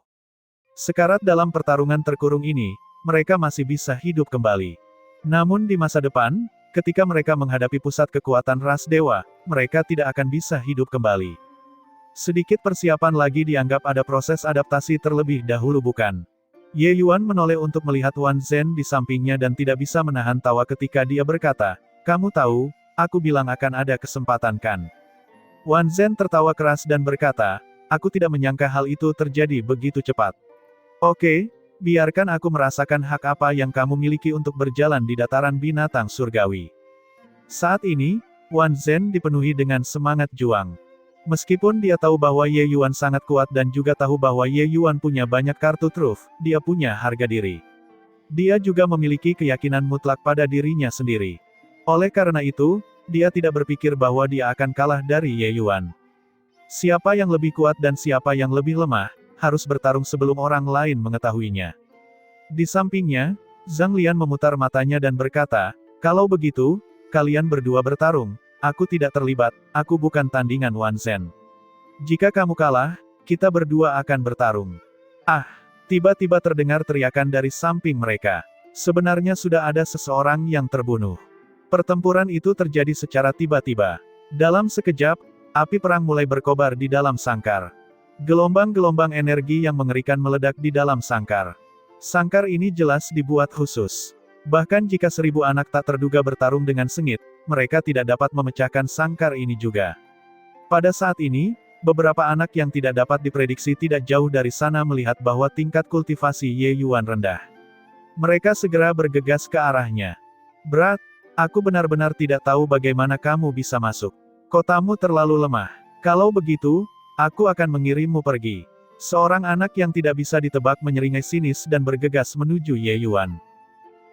Sekarat dalam pertarungan terkurung ini, mereka masih bisa hidup kembali. Namun di masa depan, ketika mereka menghadapi pusat kekuatan ras dewa, mereka tidak akan bisa hidup kembali. Sedikit persiapan lagi dianggap ada proses adaptasi terlebih dahulu bukan? Ye Yuan menoleh untuk melihat Wan Zhen di sampingnya dan tidak bisa menahan tawa ketika dia berkata, "Kamu tahu, aku bilang akan ada kesempatan kan?" Wan Zhen tertawa keras dan berkata, "Aku tidak menyangka hal itu terjadi begitu cepat. Oke, biarkan aku merasakan hak apa yang kamu miliki untuk berjalan di dataran binatang surgawi." Saat ini, Wan Zhen dipenuhi dengan semangat juang. Meskipun dia tahu bahwa Ye Yuan sangat kuat dan juga tahu bahwa Ye Yuan punya banyak kartu truf, dia punya harga diri. Dia juga memiliki keyakinan mutlak pada dirinya sendiri. Oleh karena itu, dia tidak berpikir bahwa dia akan kalah dari Ye Yuan. Siapa yang lebih kuat dan siapa yang lebih lemah, harus bertarung sebelum orang lain mengetahuinya. Di sampingnya, Zhang Lian memutar matanya dan berkata, "Kalau begitu, kalian berdua bertarung. Aku tidak terlibat, aku bukan tandingan Wan Zhen. Jika kamu kalah, kita berdua akan bertarung." Ah! Tiba-tiba terdengar teriakan dari samping mereka. Sebenarnya sudah ada seseorang yang terbunuh. Pertempuran itu terjadi secara tiba-tiba. Dalam sekejap, api perang mulai berkobar di dalam sangkar. Gelombang-gelombang energi yang mengerikan meledak di dalam sangkar. Sangkar ini jelas dibuat khusus. Bahkan jika 1000 anak tak terduga bertarung dengan sengit, mereka tidak dapat memecahkan sangkar ini juga. Pada saat ini, beberapa anak yang tidak dapat diprediksi tidak jauh dari sana melihat bahwa tingkat kultivasi Ye Yuan rendah. Mereka segera bergegas ke arahnya. "Berat, aku benar-benar tidak tahu bagaimana kamu bisa masuk. Kotamu terlalu lemah. Kalau begitu, aku akan mengirimmu pergi." Seorang anak yang tidak bisa ditebak menyeringai sinis dan bergegas menuju Ye Yuan.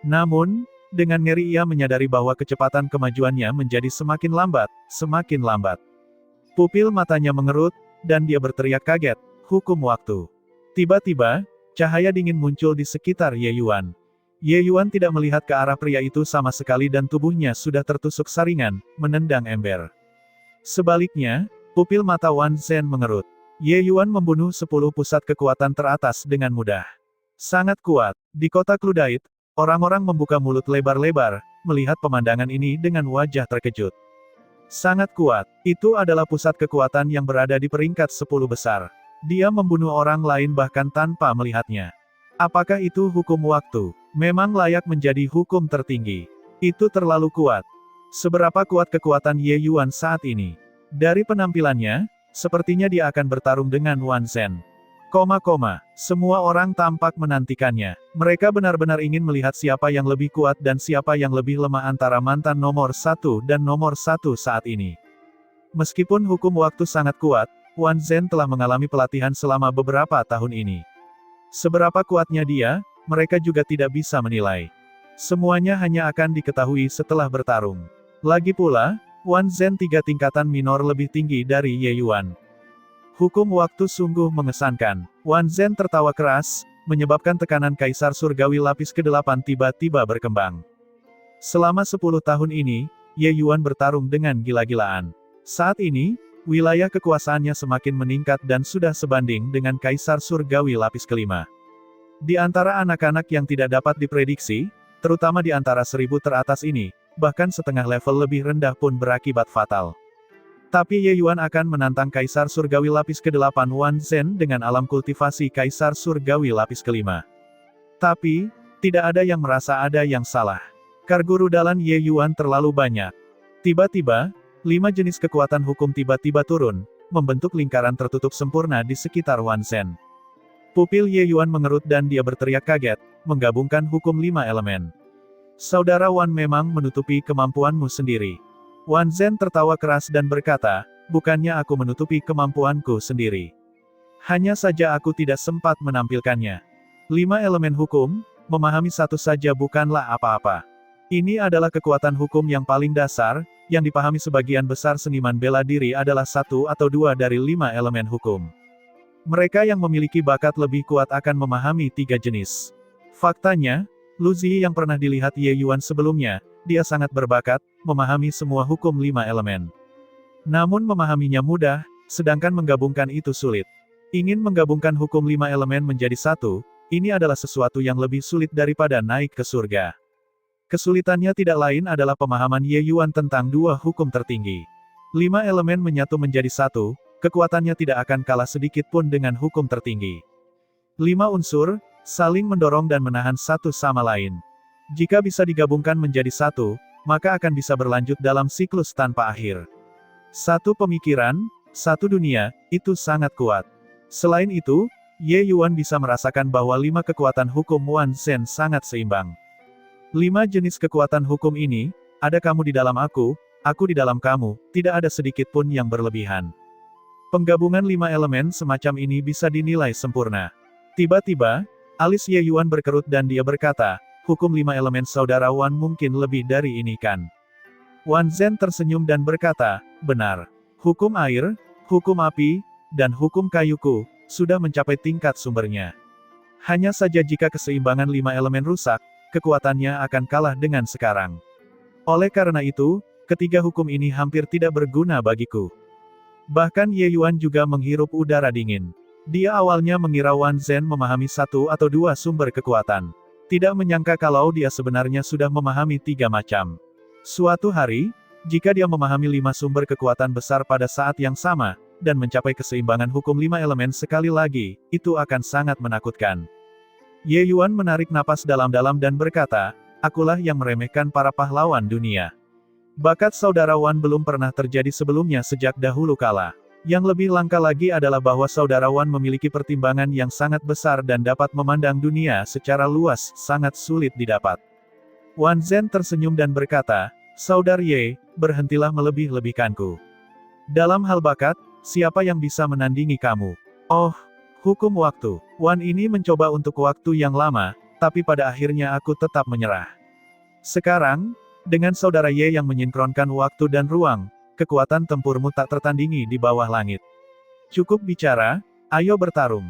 Namun, dengan ngeri ia menyadari bahwa kecepatan kemajuannya menjadi semakin lambat, semakin lambat. Pupil matanya mengerut, dan dia berteriak kaget, "Hukum waktu." Tiba-tiba, cahaya dingin muncul di sekitar Ye Yuan. Ye Yuan tidak melihat ke arah pria itu sama sekali dan tubuhnya sudah tertusuk saringan, menendang ember. Sebaliknya, pupil mata Wan Zhen mengerut. Ye Yuan membunuh 10 pusat kekuatan teratas dengan mudah. Sangat kuat. Di kota Cludite, orang-orang membuka mulut lebar-lebar, melihat pemandangan ini dengan wajah terkejut. Sangat kuat. Itu adalah pusat kekuatan yang berada di peringkat 10 besar. Dia membunuh orang lain bahkan tanpa melihatnya. Apakah itu hukum waktu? Memang layak menjadi hukum tertinggi. Itu terlalu kuat. Seberapa kuat kekuatan Ye Yuan saat ini? Dari penampilannya, sepertinya dia akan bertarung dengan Wan Zhen. Semua orang tampak menantikannya. Mereka benar-benar ingin melihat siapa yang lebih kuat dan siapa yang lebih lemah antara mantan nomor 1 dan nomor 1 saat ini. Meskipun hukum waktu sangat kuat, Wan Zhen telah mengalami pelatihan selama beberapa tahun ini. Seberapa kuatnya dia, mereka juga tidak bisa menilai. Semuanya hanya akan diketahui setelah bertarung. Lagi pula, Wan Zhen 3 tingkatan minor lebih tinggi dari Ye Yuan. Hukum waktu sungguh mengesankan. Wan Zhen tertawa keras, menyebabkan tekanan Kaisar Surgawi lapis ke-8 tiba-tiba berkembang. Selama 10 tahun ini, Ye Yuan bertarung dengan gila-gilaan. Saat ini, wilayah kekuasaannya semakin meningkat dan sudah sebanding dengan Kaisar Surgawi lapis kelima. Di antara anak-anak yang tidak dapat diprediksi, terutama di antara 1000 teratas ini, bahkan setengah level lebih rendah pun berakibat fatal. Tapi Ye Yuan akan menantang Kaisar Surgawi lapis ke-8 Wan Zhen dengan alam kultivasi Kaisar Surgawi lapis kelima. Tapi, tidak ada yang merasa ada yang salah. Kargurudalan Ye Yuan terlalu banyak. Tiba-tiba, 5 jenis kekuatan hukum tiba-tiba turun, membentuk lingkaran tertutup sempurna di sekitar Wan Zhen. Pupil Ye Yuan mengerut dan dia berteriak kaget, menggabungkan hukum 5 elemen. Saudara Wan memang menutupi kemampuanmu sendiri. Wan Zhen tertawa keras dan berkata, bukannya aku menutupi kemampuanku sendiri. Hanya saja aku tidak sempat menampilkannya. 5 elemen hukum, memahami satu saja bukanlah apa-apa. Ini adalah kekuatan hukum yang paling dasar, yang dipahami sebagian besar seniman bela diri adalah 1 atau 2 dari 5 elemen hukum. Mereka yang memiliki bakat lebih kuat akan memahami 3 jenis. Faktanya, Lu Ziyi yang pernah dilihat Ye Yuan sebelumnya, dia sangat berbakat, memahami semua hukum 5 elemen. Namun memahaminya mudah, sedangkan menggabungkan itu sulit. Ingin menggabungkan hukum 5 elemen menjadi satu, ini adalah sesuatu yang lebih sulit daripada naik ke surga. Kesulitannya tidak lain adalah pemahaman Ye Yuan tentang 2 hukum tertinggi. 5 elemen menyatu menjadi satu, kekuatannya tidak akan kalah sedikit pun dengan hukum tertinggi. 5 unsur, saling mendorong dan menahan satu sama lain. Jika bisa digabungkan menjadi satu, maka akan bisa berlanjut dalam siklus tanpa akhir. Satu pemikiran, satu dunia, itu sangat kuat. Selain itu, Ye Yuan bisa merasakan bahwa 5 kekuatan hukum Wan Zhen sangat seimbang. 5 jenis kekuatan hukum ini, ada kamu di dalam aku di dalam kamu, tidak ada sedikit pun yang berlebihan. Penggabungan 5 elemen semacam ini bisa dinilai sempurna. Tiba-tiba, alis Ye Yuan berkerut dan dia berkata, hukum 5 elemen saudara Wan mungkin lebih dari ini kan? Wan Zhen tersenyum dan berkata, benar. Hukum air, hukum api, dan hukum kayuku, sudah mencapai tingkat sumbernya. Hanya saja jika keseimbangan 5 elemen rusak, kekuatannya akan kalah dengan sekarang. Oleh karena itu, ketiga hukum ini hampir tidak berguna bagiku. Bahkan Ye Yuan juga menghirup udara dingin. Dia awalnya mengira Wan Zhen memahami 1 atau 2 sumber kekuatan. Tidak menyangka kalau dia sebenarnya sudah memahami 3 macam. Suatu hari, jika dia memahami 5 sumber kekuatan besar pada saat yang sama, dan mencapai keseimbangan hukum 5 elemen sekali lagi, itu akan sangat menakutkan. Ye Yuan menarik napas dalam-dalam dan berkata, akulah yang meremehkan para pahlawan dunia. Bakat saudara Wan belum pernah terjadi sebelumnya sejak dahulu kala. Yang lebih langka lagi adalah bahwa saudara Wan memiliki pertimbangan yang sangat besar dan dapat memandang dunia secara luas, sangat sulit didapat. Wan Zhen tersenyum dan berkata, saudar Ye, berhentilah melebih-lebihkanku. Dalam hal bakat, siapa yang bisa menandingi kamu? Oh, hukum waktu. Wan ini mencoba untuk waktu yang lama, tapi pada akhirnya aku tetap menyerah. Sekarang, dengan saudara Ye yang menyinkronkan waktu dan ruang, kekuatan tempurmu tak tertandingi di bawah langit. Cukup bicara, ayo bertarung.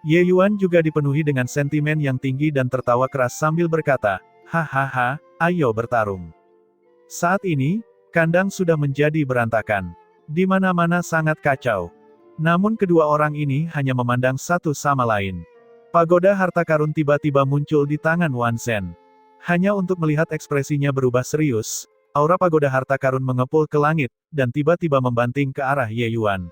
Ye Yuan juga dipenuhi dengan sentimen yang tinggi dan tertawa keras sambil berkata, hahaha, ayo bertarung. Saat ini, kandang sudah menjadi berantakan. Di mana-mana sangat kacau. Namun kedua orang ini hanya memandang satu sama lain. Pagoda harta karun tiba-tiba muncul di tangan Wan Zhen. Hanya untuk melihat ekspresinya berubah serius, aura pagoda harta karun mengepul ke langit, dan tiba-tiba membanting ke arah Ye Yuan.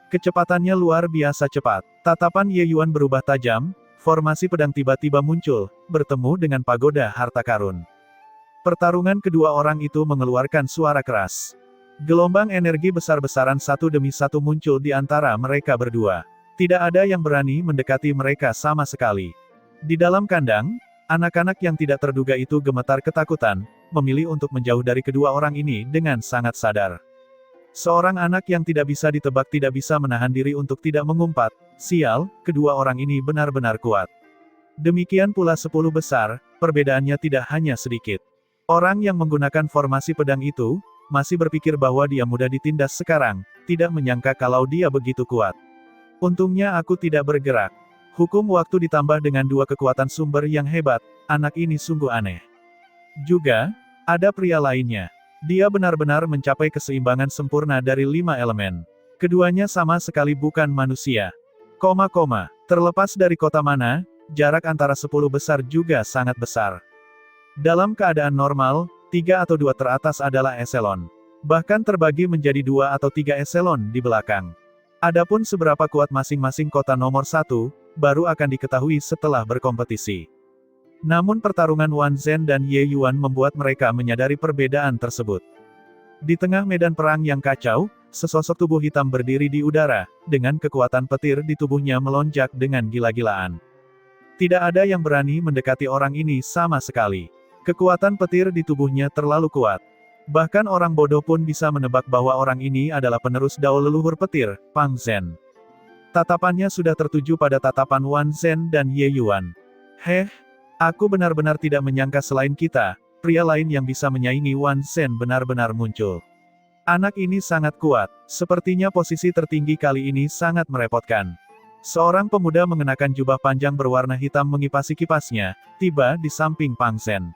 Kecepatannya luar biasa cepat. Tatapan Ye Yuan berubah tajam, formasi pedang tiba-tiba muncul, bertemu dengan pagoda harta karun. Pertarungan kedua orang itu mengeluarkan suara keras. Gelombang energi besar-besaran satu demi satu muncul di antara mereka berdua. Tidak ada yang berani mendekati mereka sama sekali. Di dalam kandang, anak-anak yang tidak terduga itu gemetar ketakutan, memilih untuk menjauh dari kedua orang ini dengan sangat sadar. Seorang anak yang tidak bisa ditebak tidak bisa menahan diri untuk tidak mengumpat, sial, kedua orang ini benar-benar kuat. Demikian pula 10 besar, perbedaannya tidak hanya sedikit. Orang yang menggunakan formasi pedang itu, masih berpikir bahwa dia mudah ditindas sekarang, tidak menyangka kalau dia begitu kuat. Untungnya aku tidak bergerak. Hukum waktu ditambah dengan 2 kekuatan sumber yang hebat, anak ini sungguh aneh. Juga, ada pria lainnya. Dia benar-benar mencapai keseimbangan sempurna dari 5 elemen. Keduanya sama sekali bukan manusia. Terlepas dari kota mana, jarak antara 10 besar juga sangat besar. Dalam keadaan normal, 3 atau 2 teratas adalah eselon. Bahkan terbagi menjadi 2 atau 3 eselon di belakang. Adapun seberapa kuat masing-masing kota nomor 1, baru akan diketahui setelah berkompetisi. Namun pertarungan Wan Zhen dan Ye Yuan membuat mereka menyadari perbedaan tersebut. Di tengah medan perang yang kacau, sesosok tubuh hitam berdiri di udara, dengan kekuatan petir di tubuhnya melonjak dengan gila-gilaan. Tidak ada yang berani mendekati orang ini sama sekali. Kekuatan petir di tubuhnya terlalu kuat. Bahkan orang bodoh pun bisa menebak bahwa orang ini adalah penerus dao leluhur petir, Pang Zhen. Tatapannya sudah tertuju pada tatapan Wan Zhen dan Ye Yuan. Aku benar-benar tidak menyangka selain kita, pria lain yang bisa menyaingi Wan Zhen benar-benar muncul. Anak ini sangat kuat, sepertinya posisi tertinggi kali ini sangat merepotkan. Seorang pemuda mengenakan jubah panjang berwarna hitam mengipasi kipasnya, tiba di samping Pang Zhen.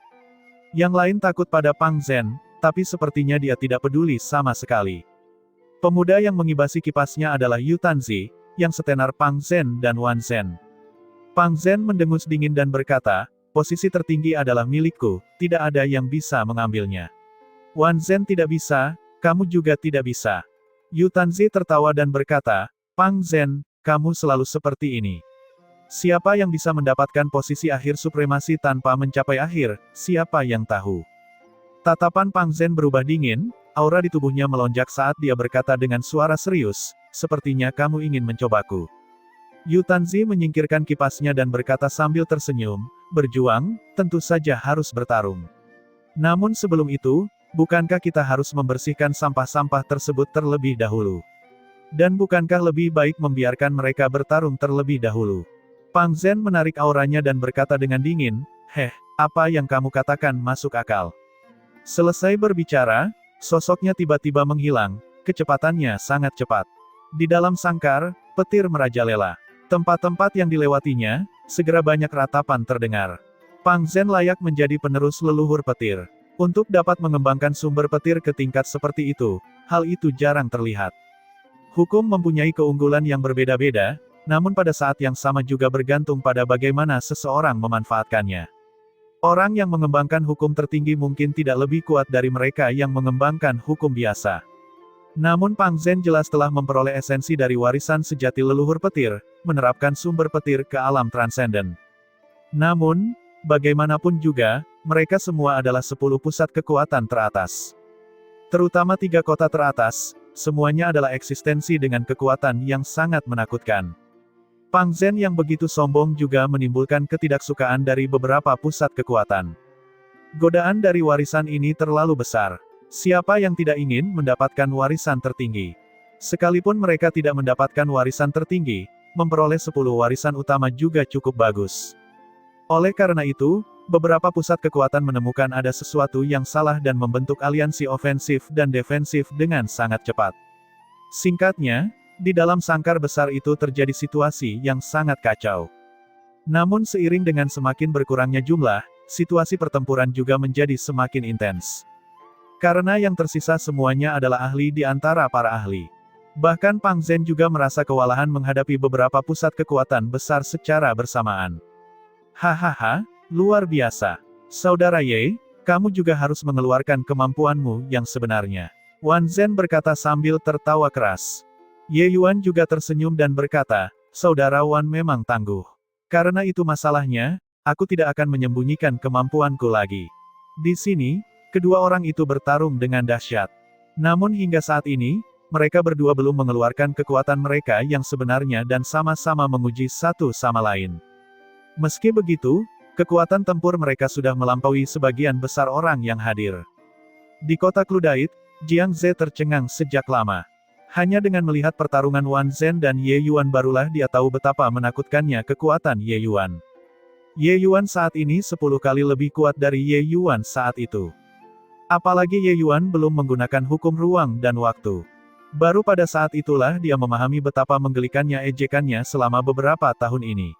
Yang lain takut pada Pang Zhen, tapi sepertinya dia tidak peduli sama sekali. Pemuda yang mengibasi kipasnya adalah Yu Tanzi, yang setenar Pang Zhen dan Wan Zhen. Pang Zhen mendengus dingin dan berkata, posisi tertinggi adalah milikku, tidak ada yang bisa mengambilnya. Wan Zhen tidak bisa, kamu juga tidak bisa. Yu Tanzi tertawa dan berkata, Pang Zhen, kamu selalu seperti ini. Siapa yang bisa mendapatkan posisi akhir supremasi tanpa mencapai akhir, siapa yang tahu? Tatapan Pang Zhen berubah dingin, aura di tubuhnya melonjak saat dia berkata dengan suara serius, sepertinya kamu ingin mencobaku. Yu Tanzi menyingkirkan kipasnya dan berkata sambil tersenyum, berjuang, tentu saja harus bertarung. Namun sebelum itu, bukankah kita harus membersihkan sampah-sampah tersebut terlebih dahulu? Dan bukankah lebih baik membiarkan mereka bertarung terlebih dahulu? Pang Zhen menarik auranya dan berkata dengan dingin, apa yang kamu katakan masuk akal. Selesai berbicara, sosoknya tiba-tiba menghilang, kecepatannya sangat cepat. Di dalam sangkar, petir merajalela. Tempat-tempat yang dilewatinya, segera banyak ratapan terdengar. Pang Zhen layak menjadi penerus leluhur petir. Untuk dapat mengembangkan sumber petir ke tingkat seperti itu, hal itu jarang terlihat. Hukum mempunyai keunggulan yang berbeda-beda, namun pada saat yang sama juga bergantung pada bagaimana seseorang memanfaatkannya. Orang yang mengembangkan hukum tertinggi mungkin tidak lebih kuat dari mereka yang mengembangkan hukum biasa. Namun Pang Zhen jelas telah memperoleh esensi dari warisan sejati leluhur petir, menerapkan sumber petir ke alam transenden. Namun, bagaimanapun juga, mereka semua adalah 10 pusat kekuatan teratas. Terutama 3 kota teratas, semuanya adalah eksistensi dengan kekuatan yang sangat menakutkan. Pang Zhen yang begitu sombong juga menimbulkan ketidaksukaan dari beberapa pusat kekuatan. Godaan dari warisan ini terlalu besar. Siapa yang tidak ingin mendapatkan warisan tertinggi? Sekalipun mereka tidak mendapatkan warisan tertinggi, memperoleh 10 warisan utama juga cukup bagus. Oleh karena itu, beberapa pusat kekuatan menemukan ada sesuatu yang salah dan membentuk aliansi ofensif dan defensif dengan sangat cepat. Singkatnya, di dalam sangkar besar itu terjadi situasi yang sangat kacau. Namun seiring dengan semakin berkurangnya jumlah, situasi pertempuran juga menjadi semakin intens. Karena yang tersisa semuanya adalah ahli di antara para ahli. Bahkan Pang Zhen juga merasa kewalahan menghadapi beberapa pusat kekuatan besar secara bersamaan. Hahaha, luar biasa. Saudara Ye, kamu juga harus mengeluarkan kemampuanmu yang sebenarnya. Wan Zhen berkata sambil tertawa keras. Ye Yuan juga tersenyum dan berkata, Saudara Wan memang tangguh. Karena itu masalahnya, aku tidak akan menyembunyikan kemampuanku lagi. Di sini, kedua orang itu bertarung dengan dahsyat. Namun hingga saat ini, mereka berdua belum mengeluarkan kekuatan mereka yang sebenarnya dan sama-sama menguji satu sama lain. Meski begitu, kekuatan tempur mereka sudah melampaui sebagian besar orang yang hadir. Di kota Cludite, Jiang Ze tercengang sejak lama. Hanya dengan melihat pertarungan Wan Zhen dan Ye Yuan barulah dia tahu betapa menakutkannya kekuatan Ye Yuan. Ye Yuan saat ini 10 kali lebih kuat dari Ye Yuan saat itu. Apalagi Ye Yuan belum menggunakan hukum ruang dan waktu. Baru pada saat itulah dia memahami betapa menggelikannya ejekannya selama beberapa tahun ini.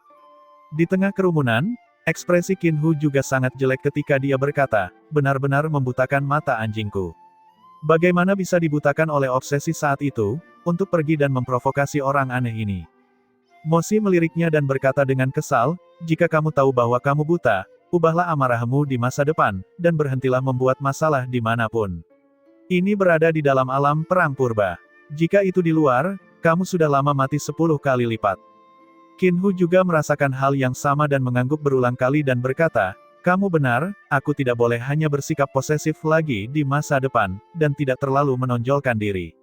Di tengah kerumunan, ekspresi Qin Hu juga sangat jelek ketika dia berkata, benar-benar membutakan mata anjingku. Bagaimana bisa dibutakan oleh obsesi saat itu, untuk pergi dan memprovokasi orang aneh ini? Moshi meliriknya dan berkata dengan kesal, jika kamu tahu bahwa kamu buta, ubahlah amarahmu di masa depan, dan berhentilah membuat masalah dimanapun. Ini berada di dalam alam perang purba. Jika itu di luar, kamu sudah lama mati 10 kali lipat. Qinhu juga merasakan hal yang sama dan mengangguk berulang kali dan berkata, kamu benar, aku tidak boleh hanya bersikap posesif lagi di masa depan, dan tidak terlalu menonjolkan diri.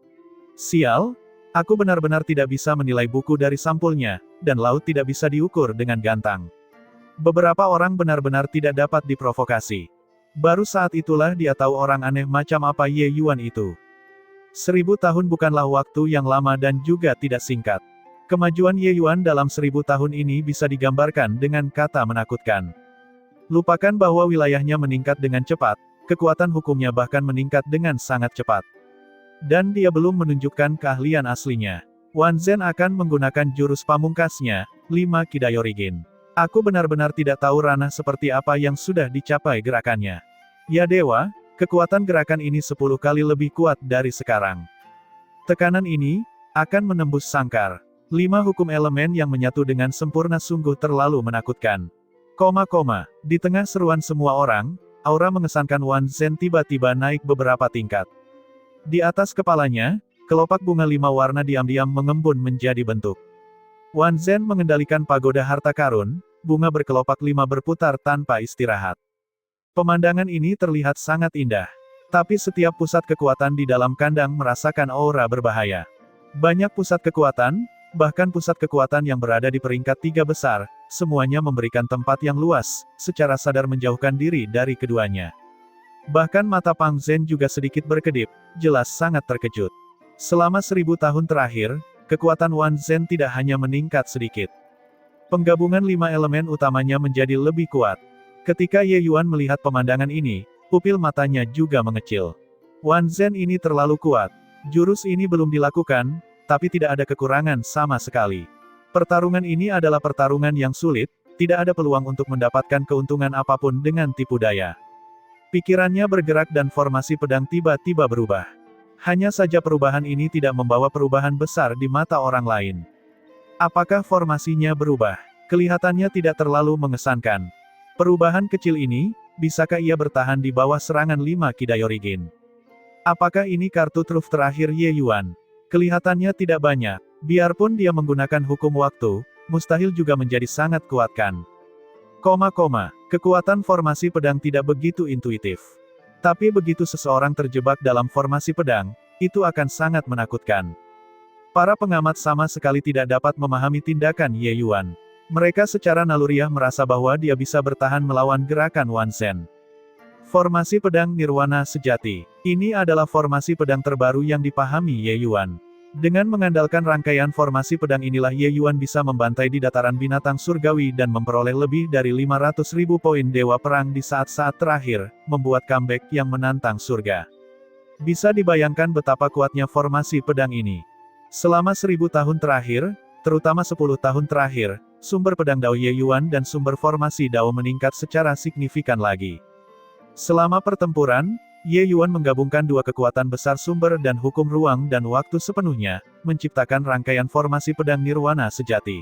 Sial, aku benar-benar tidak bisa menilai buku dari sampulnya, dan laut tidak bisa diukur dengan gantang. Beberapa orang benar-benar tidak dapat diprovokasi. Baru saat itulah dia tahu orang aneh macam apa Ye Yuan itu. 1000 tahun bukanlah waktu yang lama dan juga tidak singkat. Kemajuan Ye Yuan dalam 1000 tahun ini bisa digambarkan dengan kata menakutkan. Lupakan bahwa wilayahnya meningkat dengan cepat, kekuatan hukumnya bahkan meningkat dengan sangat cepat. Dan dia belum menunjukkan keahlian aslinya. Wan Zhen akan menggunakan jurus pamungkasnya, 5 Kidayorigin. Aku benar-benar tidak tahu ranah seperti apa yang sudah dicapai gerakannya. Ya dewa, kekuatan gerakan ini 10 kali lebih kuat dari sekarang. Tekanan ini akan menembus sangkar. 5 hukum elemen yang menyatu dengan sempurna sungguh terlalu menakutkan. Di tengah seruan semua orang, aura mengesankan Wan Zhen tiba-tiba naik beberapa tingkat. Di atas kepalanya, kelopak bunga 5 warna diam-diam mengembun menjadi bentuk. Wan Zhen mengendalikan pagoda harta karun, bunga berkelopak 5 berputar tanpa istirahat. Pemandangan ini terlihat sangat indah. Tapi setiap pusat kekuatan di dalam kandang merasakan aura berbahaya. Banyak pusat kekuatan, bahkan pusat kekuatan yang berada di peringkat 3 besar, semuanya memberikan tempat yang luas, secara sadar menjauhkan diri dari keduanya. Bahkan mata Pang Zhen juga sedikit berkedip, jelas sangat terkejut. Selama 1000 tahun terakhir, kekuatan Wan Zhen tidak hanya meningkat sedikit. Penggabungan 5 elemen utamanya menjadi lebih kuat. Ketika Ye Yuan melihat pemandangan ini, pupil matanya juga mengecil. Wan Zhen ini terlalu kuat. Jurus ini belum dilakukan, tapi tidak ada kekurangan sama sekali. Pertarungan ini adalah pertarungan yang sulit, tidak ada peluang untuk mendapatkan keuntungan apapun dengan tipu daya. Pikirannya bergerak dan formasi pedang tiba-tiba berubah. Hanya saja perubahan ini tidak membawa perubahan besar di mata orang lain. Apakah formasinya berubah? Kelihatannya tidak terlalu mengesankan. Perubahan kecil ini, bisakah ia bertahan di bawah serangan 5 Kidayorigin? Apakah ini kartu truf terakhir Ye Yuan? Kelihatannya tidak banyak. Biarpun dia menggunakan hukum waktu, mustahil juga menjadi sangat kuatkan. Kekuatan formasi pedang tidak begitu intuitif. Tapi begitu seseorang terjebak dalam formasi pedang, itu akan sangat menakutkan. Para pengamat sama sekali tidak dapat memahami tindakan Ye Yuan. Mereka secara naluriah merasa bahwa dia bisa bertahan melawan gerakan Wan Zhen. Formasi pedang nirwana sejati. Ini adalah formasi pedang terbaru yang dipahami Ye Yuan. Dengan mengandalkan rangkaian formasi pedang inilah Ye Yuan bisa membantai di dataran binatang surgawi dan memperoleh lebih dari 500.000 poin dewa perang di saat-saat terakhir, membuat comeback yang menantang surga. Bisa dibayangkan betapa kuatnya formasi pedang ini. Selama 1000 tahun terakhir, terutama 10 tahun terakhir, sumber pedang Dao Ye Yuan dan sumber formasi Dao meningkat secara signifikan lagi. Selama pertempuran, Ye Yuan menggabungkan dua kekuatan besar sumber dan hukum ruang dan waktu sepenuhnya, menciptakan rangkaian formasi pedang nirwana sejati.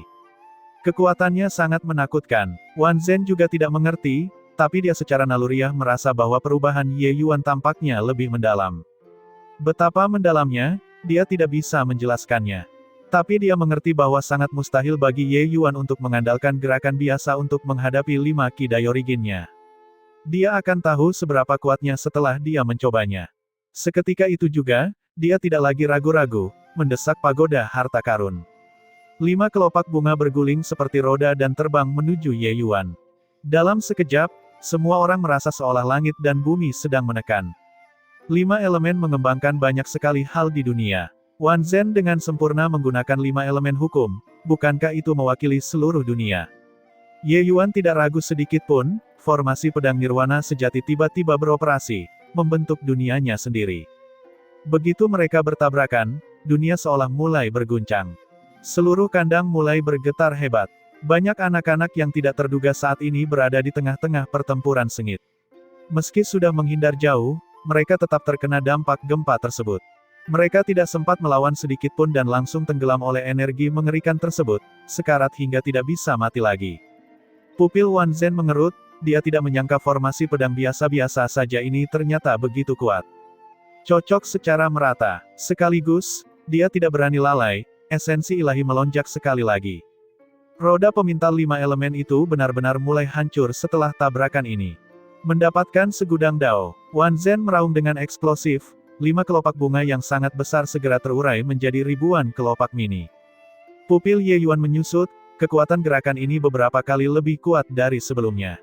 Kekuatannya sangat menakutkan. Wan Zhen juga tidak mengerti, tapi dia secara naluriah merasa bahwa perubahan Ye Yuan tampaknya lebih mendalam. Betapa mendalamnya, dia tidak bisa menjelaskannya. Tapi dia mengerti bahwa sangat mustahil bagi Ye Yuan untuk mengandalkan gerakan biasa untuk menghadapi 5 Kidayorigin-nya. Dia akan tahu seberapa kuatnya setelah dia mencobanya. Seketika itu juga, dia tidak lagi ragu-ragu, mendesak pagoda harta karun. 5 kelopak bunga berguling seperti roda dan terbang menuju Ye Yuan. Dalam sekejap, semua orang merasa seolah langit dan bumi sedang menekan. 5 elemen mengembangkan banyak sekali hal di dunia. Wan Zhen dengan sempurna menggunakan 5 elemen hukum, bukankah itu mewakili seluruh dunia? Ye Yuan tidak ragu sedikit pun, formasi pedang nirwana sejati tiba-tiba beroperasi, membentuk dunianya sendiri. Begitu mereka bertabrakan, dunia seolah mulai berguncang. Seluruh kandang mulai bergetar hebat. Banyak anak-anak yang tidak terduga saat ini berada di tengah-tengah pertempuran sengit. Meski sudah menghindar jauh, mereka tetap terkena dampak gempa tersebut. Mereka tidak sempat melawan sedikit pun dan langsung tenggelam oleh energi mengerikan tersebut, sekarat hingga tidak bisa mati lagi. Pupil Wan Zhen mengerut, dia tidak menyangka formasi pedang biasa-biasa saja ini ternyata begitu kuat. Cocok secara merata. Sekaligus, dia tidak berani lalai, esensi ilahi melonjak sekali lagi. Roda pemintal 5 elemen itu benar-benar mulai hancur setelah tabrakan ini. Mendapatkan segudang dao, Wan Zhen meraung dengan eksplosif. 5 kelopak bunga yang sangat besar segera terurai menjadi ribuan kelopak mini. Pupil Ye Yuan menyusut, kekuatan gerakan ini beberapa kali lebih kuat dari sebelumnya.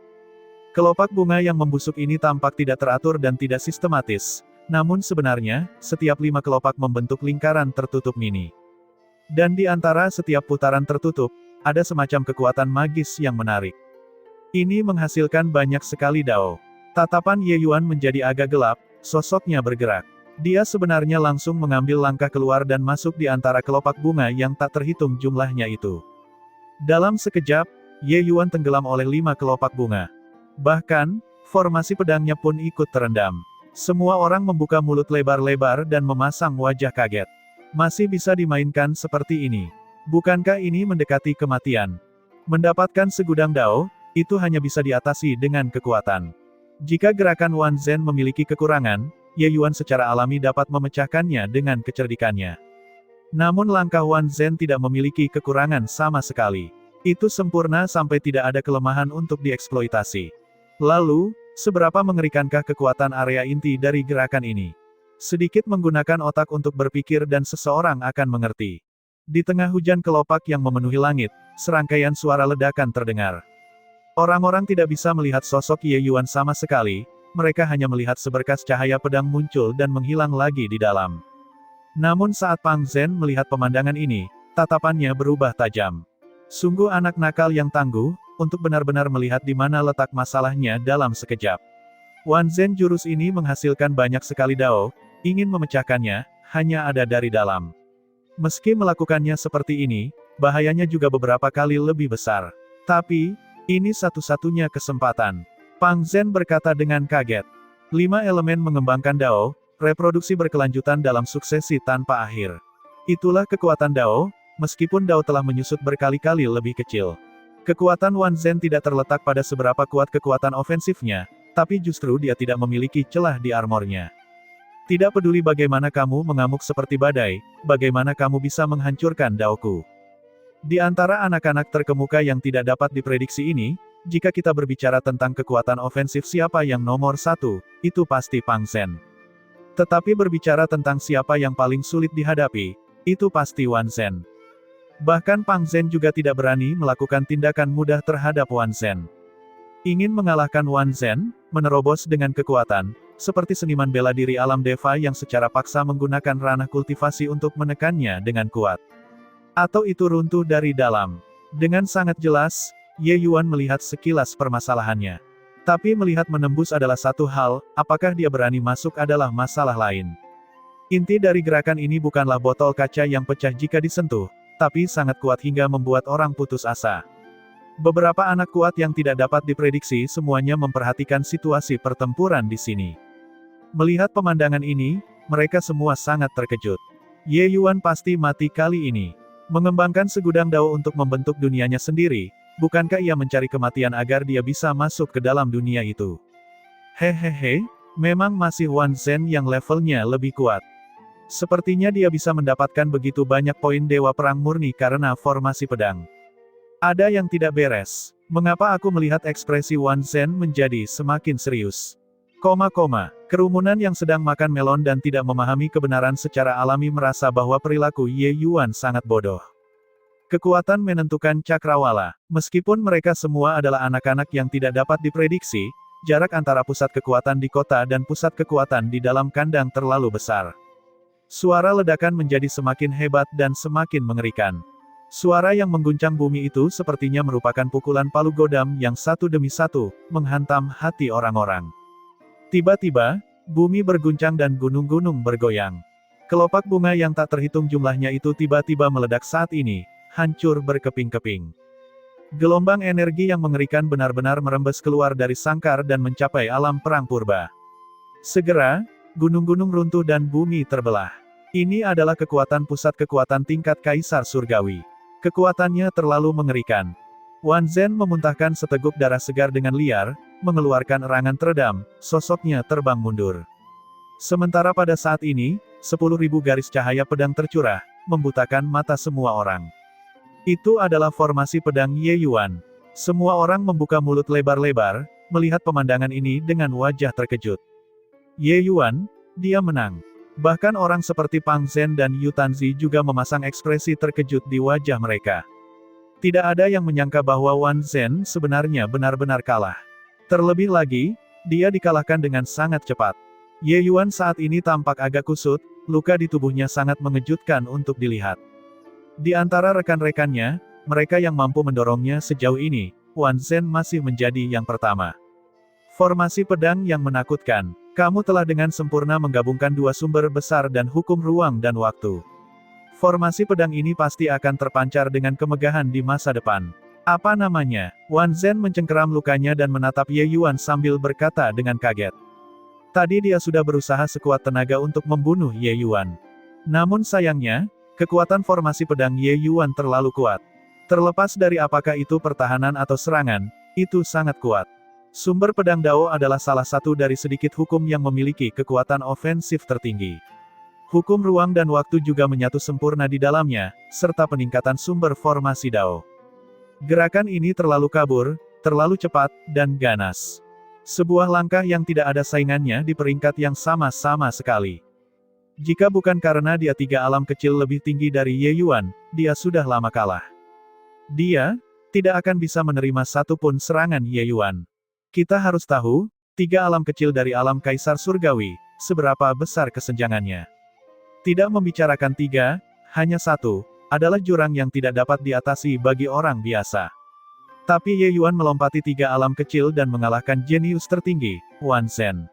Kelopak bunga yang membusuk ini tampak tidak teratur dan tidak sistematis, namun sebenarnya, setiap 5 kelopak membentuk lingkaran tertutup mini. Dan di antara setiap putaran tertutup, ada semacam kekuatan magis yang menarik. Ini menghasilkan banyak sekali dao. Tatapan Ye Yuan menjadi agak gelap, sosoknya bergerak. Dia sebenarnya langsung mengambil langkah keluar dan masuk di antara kelopak bunga yang tak terhitung jumlahnya itu. Dalam sekejap, Ye Yuan tenggelam oleh 5 kelopak bunga. Bahkan, formasi pedangnya pun ikut terendam. Semua orang membuka mulut lebar-lebar dan memasang wajah kaget. Masih bisa dimainkan seperti ini. Bukankah ini mendekati kematian? Mendapatkan segudang dao, itu hanya bisa diatasi dengan kekuatan. Jika gerakan Wan Zhen memiliki kekurangan, Ye Yuan secara alami dapat memecahkannya dengan kecerdikannya. Namun langkah Wan Zhen tidak memiliki kekurangan sama sekali. Itu sempurna sampai tidak ada kelemahan untuk dieksploitasi. Lalu, seberapa mengerikankah kekuatan area inti dari gerakan ini? Sedikit menggunakan otak untuk berpikir dan seseorang akan mengerti. Di tengah hujan kelopak yang memenuhi langit, serangkaian suara ledakan terdengar. Orang-orang tidak bisa melihat sosok Ye Yuan sama sekali, mereka hanya melihat seberkas cahaya pedang muncul dan menghilang lagi di dalam. Namun saat Pang Zhen melihat pemandangan ini, tatapannya berubah tajam. Sungguh anak nakal yang tangguh, untuk benar-benar melihat di mana letak masalahnya dalam sekejap. Wan Zhen jurus ini menghasilkan banyak sekali dao, ingin memecahkannya, hanya ada dari dalam. Meski melakukannya seperti ini, bahayanya juga beberapa kali lebih besar. Tapi, ini satu-satunya kesempatan. Pang Zhen berkata dengan kaget. 5 elemen mengembangkan dao, reproduksi berkelanjutan dalam suksesi tanpa akhir. Itulah kekuatan dao, meskipun dao telah menyusut berkali-kali lebih kecil. Kekuatan Wan Zhen tidak terletak pada seberapa kuat kekuatan ofensifnya, tapi justru dia tidak memiliki celah di armornya. Tidak peduli bagaimana kamu mengamuk seperti badai, bagaimana kamu bisa menghancurkan daoku. Di antara anak-anak terkemuka yang tidak dapat diprediksi ini, jika kita berbicara tentang kekuatan ofensif siapa yang nomor 1, itu pasti Pang Zhen. Tetapi berbicara tentang siapa yang paling sulit dihadapi, itu pasti Wan Zhen. Bahkan Pang Zhen juga tidak berani melakukan tindakan mudah terhadap Wan Zhen. Ingin mengalahkan Wan Zhen, menerobos dengan kekuatan, seperti seniman bela diri alam Deva yang secara paksa menggunakan ranah kultivasi untuk menekannya dengan kuat. Atau itu runtuh dari dalam. Dengan sangat jelas, Ye Yuan melihat sekilas permasalahannya. Tapi melihat menembus adalah satu hal, apakah dia berani masuk adalah masalah lain. Inti dari gerakan ini bukanlah botol kaca yang pecah jika disentuh, tapi sangat kuat hingga membuat orang putus asa. Beberapa anak kuat yang tidak dapat diprediksi semuanya memperhatikan situasi pertempuran di sini. Melihat pemandangan ini, mereka semua sangat terkejut. Ye Yuan pasti mati kali ini. Mengembangkan segudang dao untuk membentuk dunianya sendiri, bukankah ia mencari kematian agar dia bisa masuk ke dalam dunia itu? Hehehe, memang masih Wan Zhen yang levelnya lebih kuat. Sepertinya dia bisa mendapatkan begitu banyak poin Dewa Perang Murni karena formasi pedang. Ada yang tidak beres. Mengapa aku melihat ekspresi Wan Zhen menjadi semakin serius? Kerumunan yang sedang makan melon dan tidak memahami kebenaran secara alami merasa bahwa perilaku Ye Yuan sangat bodoh. Kekuatan menentukan cakrawala. Meskipun mereka semua adalah anak-anak yang tidak dapat diprediksi, jarak antara pusat kekuatan di kota dan pusat kekuatan di dalam kandang terlalu besar. Suara ledakan menjadi semakin hebat dan semakin mengerikan. Suara yang mengguncang bumi itu sepertinya merupakan pukulan palu godam yang satu demi satu, menghantam hati orang-orang. Tiba-tiba, bumi berguncang dan gunung-gunung bergoyang. Kelopak bunga yang tak terhitung jumlahnya itu tiba-tiba meledak saat ini, hancur berkeping-keping. Gelombang energi yang mengerikan benar-benar merembes keluar dari sangkar dan mencapai alam perang purba. Segera, gunung-gunung runtuh dan bumi terbelah. Ini adalah kekuatan pusat kekuatan tingkat Kaisar Surgawi. Kekuatannya terlalu mengerikan. Wan Zhen memuntahkan seteguk darah segar dengan liar, mengeluarkan erangan teredam, sosoknya terbang mundur. Sementara pada saat ini, 10.000 garis cahaya pedang tercurah, membutakan mata semua orang. Itu adalah formasi pedang Ye Yuan. Semua orang membuka mulut lebar-lebar, melihat pemandangan ini dengan wajah terkejut. Ye Yuan, dia menang. Bahkan orang seperti Pang Zhen dan Yu Tanzi juga memasang ekspresi terkejut di wajah mereka. Tidak ada yang menyangka bahwa Wan Zhen sebenarnya benar-benar kalah. Terlebih lagi, dia dikalahkan dengan sangat cepat. Ye Yuan saat ini tampak agak kusut, luka di tubuhnya sangat mengejutkan untuk dilihat. Di antara rekan-rekannya, mereka yang mampu mendorongnya sejauh ini, Wan Zhen masih menjadi yang pertama. Formasi pedang yang menakutkan. Kamu telah dengan sempurna menggabungkan dua sumber besar dan hukum ruang dan waktu. Formasi pedang ini pasti akan terpancar dengan kemegahan di masa depan. Apa namanya? Wan Zhen mencengkeram lukanya dan menatap Ye Yuan sambil berkata dengan kaget. Tadi dia sudah berusaha sekuat tenaga untuk membunuh Ye Yuan. Namun sayangnya, kekuatan formasi pedang Ye Yuan terlalu kuat. Terlepas dari apakah itu pertahanan atau serangan, itu sangat kuat. Sumber pedang Dao adalah salah satu dari sedikit hukum yang memiliki kekuatan ofensif tertinggi. Hukum ruang dan waktu juga menyatu sempurna di dalamnya, serta peningkatan sumber formasi Dao. Gerakan ini terlalu kabur, terlalu cepat, dan ganas. Sebuah langkah yang tidak ada saingannya di peringkat yang sama-sama sekali. Jika bukan karena dia tiga alam kecil lebih tinggi dari Ye Yuan, dia sudah lama kalah. Dia tidak akan bisa menerima satupun serangan Ye Yuan. Kita harus tahu, tiga alam kecil dari alam Kaisar Surgawi, seberapa besar kesenjangannya. Tidak membicarakan tiga, hanya satu, adalah jurang yang tidak dapat diatasi bagi orang biasa. Tapi Ye Yuan melompati tiga alam kecil dan mengalahkan jenius tertinggi, Wan Zhen.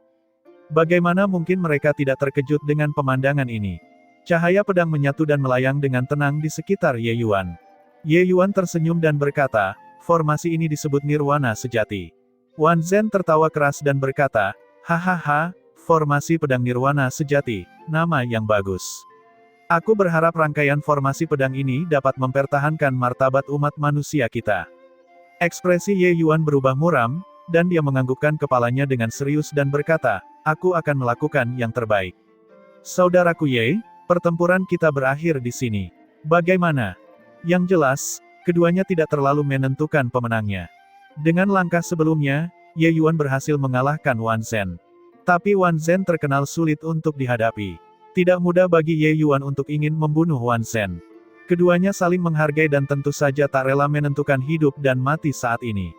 Bagaimana mungkin mereka tidak terkejut dengan pemandangan ini? Cahaya pedang menyatu dan melayang dengan tenang di sekitar Ye Yuan. Ye Yuan tersenyum dan berkata, formasi ini disebut nirwana sejati. Wan Zhen tertawa keras dan berkata, hahaha, formasi pedang nirwana sejati, nama yang bagus. Aku berharap rangkaian formasi pedang ini dapat mempertahankan martabat umat manusia kita. Ekspresi Ye Yuan berubah muram, dan dia menganggukkan kepalanya dengan serius dan berkata, aku akan melakukan yang terbaik. Saudaraku Ye, pertempuran kita berakhir di sini. Bagaimana? Yang jelas, keduanya tidak terlalu menentukan pemenangnya. Dengan langkah sebelumnya, Ye Yuan berhasil mengalahkan Wan Zhen. Tapi Wan Zhen terkenal sulit untuk dihadapi. Tidak mudah bagi Ye Yuan untuk ingin membunuh Wan Zhen. Keduanya saling menghargai dan tentu saja tak rela menentukan hidup dan mati saat ini.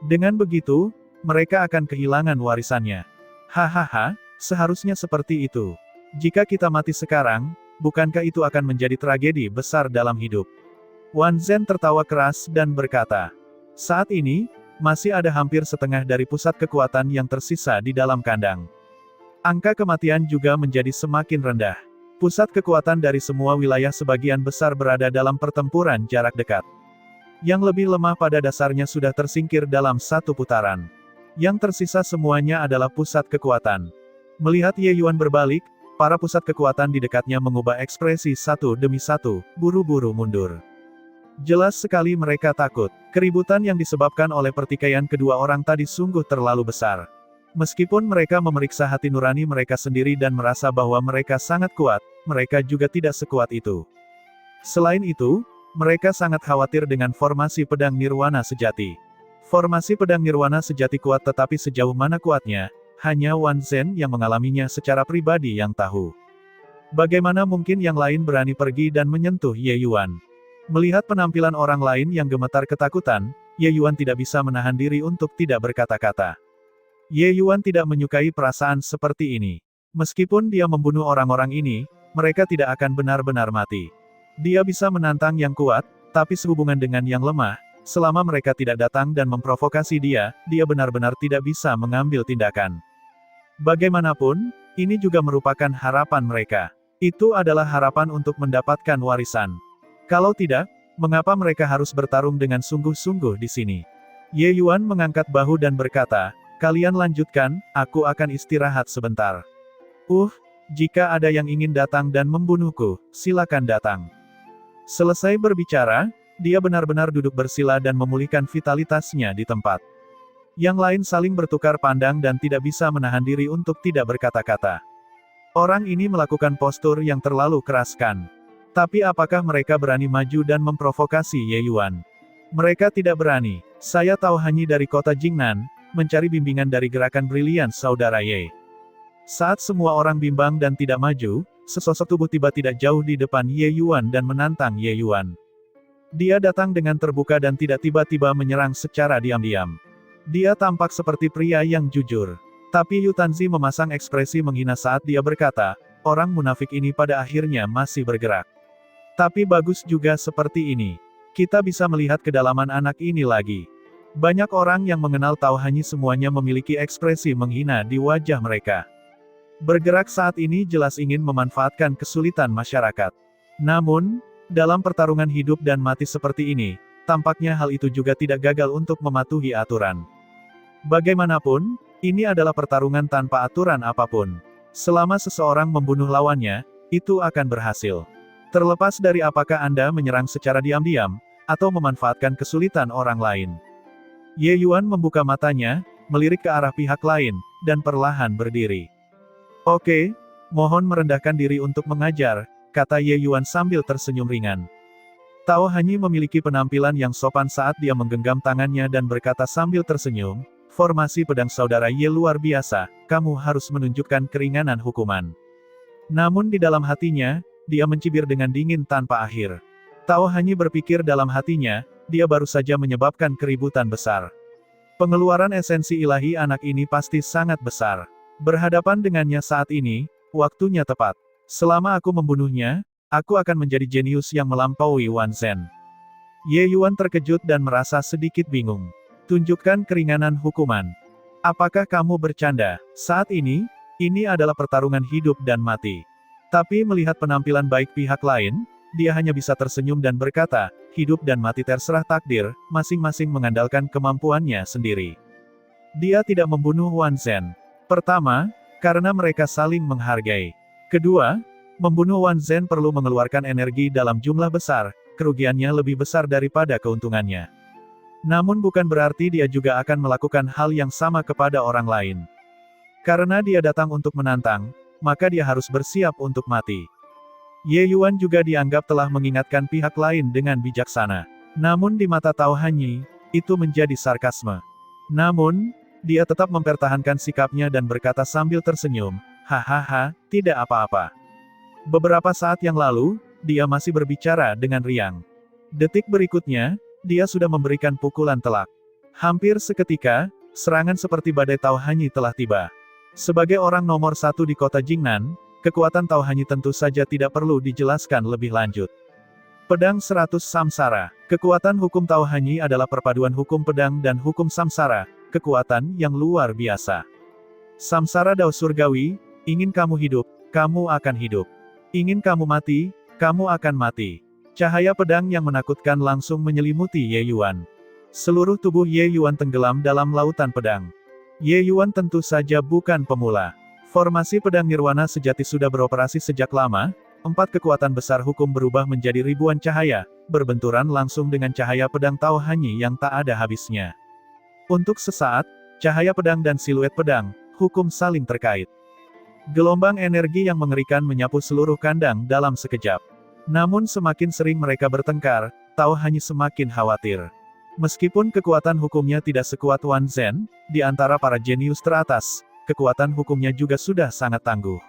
Dengan begitu, mereka akan kehilangan warisannya. Hahaha, seharusnya seperti itu. Jika kita mati sekarang, bukankah itu akan menjadi tragedi besar dalam hidup? Wan Zhen tertawa keras dan berkata, saat ini, masih ada hampir setengah dari pusat kekuatan yang tersisa di dalam kandang. Angka kematian juga menjadi semakin rendah. Pusat kekuatan dari semua wilayah sebagian besar berada dalam pertempuran jarak dekat. Yang lebih lemah pada dasarnya sudah tersingkir dalam satu putaran. Yang tersisa semuanya adalah pusat kekuatan. Melihat Ye Yuan berbalik, para pusat kekuatan di dekatnya mengubah ekspresi satu demi satu, buru-buru mundur. Jelas sekali mereka takut. Keributan yang disebabkan oleh pertikaian kedua orang tadi sungguh terlalu besar. Meskipun mereka memeriksa hati nurani mereka sendiri dan merasa bahwa mereka sangat kuat, mereka juga tidak sekuat itu. Selain itu, mereka sangat khawatir dengan formasi pedang nirwana sejati. Formasi pedang nirwana sejati kuat tetapi sejauh mana kuatnya, hanya Wan Zhen yang mengalaminya secara pribadi yang tahu. Bagaimana mungkin yang lain berani pergi dan menyentuh Ye Yuan? Melihat penampilan orang lain yang gemetar ketakutan, Ye Yuan tidak bisa menahan diri untuk tidak berkata-kata. Ye Yuan tidak menyukai perasaan seperti ini. Meskipun dia membunuh orang-orang ini, mereka tidak akan benar-benar mati. Dia bisa menantang yang kuat, tapi sehubungan dengan yang lemah, selama mereka tidak datang dan memprovokasi dia benar-benar tidak bisa mengambil tindakan. Bagaimanapun, ini juga merupakan harapan mereka. Itu adalah harapan untuk mendapatkan warisan. Kalau tidak, mengapa mereka harus bertarung dengan sungguh-sungguh di sini? Ye Yuan mengangkat bahu dan berkata, Kalian lanjutkan, aku akan istirahat sebentar. Jika ada yang ingin datang dan membunuhku, silakan datang. Selesai berbicara, dia benar-benar duduk bersila dan memulihkan vitalitasnya di tempat. Yang lain saling bertukar pandang dan tidak bisa menahan diri untuk tidak berkata-kata. Orang ini melakukan postur yang terlalu keras kan? Tapi apakah mereka berani maju dan memprovokasi Ye Yuan? Mereka tidak berani. Saya tahu hanya dari kota Jingnan, mencari bimbingan dari gerakan brilian saudara Ye. Saat semua orang bimbang dan tidak maju, sesosok tubuh tiba tidak jauh di depan Ye Yuan dan menantang Ye Yuan. Dia datang dengan terbuka dan tidak tiba-tiba menyerang secara diam-diam. Dia tampak seperti pria yang jujur. Tapi Yu Tanzi memasang ekspresi menghina saat dia berkata, orang munafik ini pada akhirnya masih bergerak. Tapi bagus juga seperti ini. Kita bisa melihat kedalaman anak ini lagi. Banyak orang yang mengenal Tao Hanyi semuanya memiliki ekspresi menghina di wajah mereka. Bergerak saat ini jelas ingin memanfaatkan kesulitan masyarakat. Namun, dalam pertarungan hidup dan mati seperti ini, tampaknya hal itu juga tidak gagal untuk mematuhi aturan. Bagaimanapun, ini adalah pertarungan tanpa aturan apapun. Selama seseorang membunuh lawannya, itu akan berhasil. Terlepas dari apakah Anda menyerang secara diam-diam, atau memanfaatkan kesulitan orang lain. Ye Yuan membuka matanya, melirik ke arah pihak lain, dan perlahan berdiri. Oke, mohon merendahkan diri untuk mengajar, kata Ye Yuan sambil tersenyum ringan. Tao Hanyi memiliki penampilan yang sopan saat dia menggenggam tangannya dan berkata sambil tersenyum, formasi pedang saudara Ye luar biasa, kamu harus menunjukkan keringanan hukuman. Namun di dalam hatinya, dia mencibir dengan dingin tanpa akhir. Tao Hanyi berpikir dalam hatinya, dia baru saja menyebabkan keributan besar. Pengeluaran esensi ilahi anak ini pasti sangat besar. Berhadapan dengannya saat ini, waktunya tepat. Selama aku membunuhnya, aku akan menjadi jenius yang melampaui Wan Zhen. Ye Yuan terkejut dan merasa sedikit bingung. Tunjukkan keringanan hukuman. Apakah kamu bercanda? Saat ini adalah pertarungan hidup dan mati. Tapi melihat penampilan baik pihak lain, dia hanya bisa tersenyum dan berkata, hidup dan mati terserah takdir, masing-masing mengandalkan kemampuannya sendiri. Dia tidak membunuh Wan Zhen. Pertama, karena mereka saling menghargai. Kedua, membunuh Wan Zhen perlu mengeluarkan energi dalam jumlah besar, kerugiannya lebih besar daripada keuntungannya. Namun bukan berarti dia juga akan melakukan hal yang sama kepada orang lain. Karena dia datang untuk menantang, maka dia harus bersiap untuk mati. Ye Yuan juga dianggap telah mengingatkan pihak lain dengan bijaksana. Namun di mata Tao Hanyi, itu menjadi sarkasme. Namun, dia tetap mempertahankan sikapnya dan berkata sambil tersenyum, hahaha, tidak apa-apa. Beberapa saat yang lalu, dia masih berbicara dengan riang. Detik berikutnya, dia sudah memberikan pukulan telak. Hampir seketika, serangan seperti badai Tao Hanyi telah tiba. Sebagai orang nomor satu di kota Jingnan, kekuatan Tao Hanyi tentu saja tidak perlu dijelaskan lebih lanjut. Pedang 100 Samsara. Kekuatan hukum Tao Hanyi adalah perpaduan hukum pedang dan hukum samsara, kekuatan yang luar biasa. Samsara Dao Surgawi, ingin kamu hidup, kamu akan hidup. Ingin kamu mati, kamu akan mati. Cahaya pedang yang menakutkan langsung menyelimuti Ye Yuan. Seluruh tubuh Ye Yuan tenggelam dalam lautan pedang. Ye Yuan tentu saja bukan pemula. Formasi pedang nirwana sejati sudah beroperasi sejak lama, 4 kekuatan besar hukum berubah menjadi ribuan cahaya, berbenturan langsung dengan cahaya pedang Tao Hanyi yang tak ada habisnya. Untuk sesaat, cahaya pedang dan siluet pedang, hukum saling terkait. Gelombang energi yang mengerikan menyapu seluruh kandang dalam sekejap. Namun semakin sering mereka bertengkar, Tao Hanyi semakin khawatir. Meskipun kekuatan hukumnya tidak sekuat Wan Zhen, di antara para jenius teratas, kekuatan hukumnya juga sudah sangat tangguh.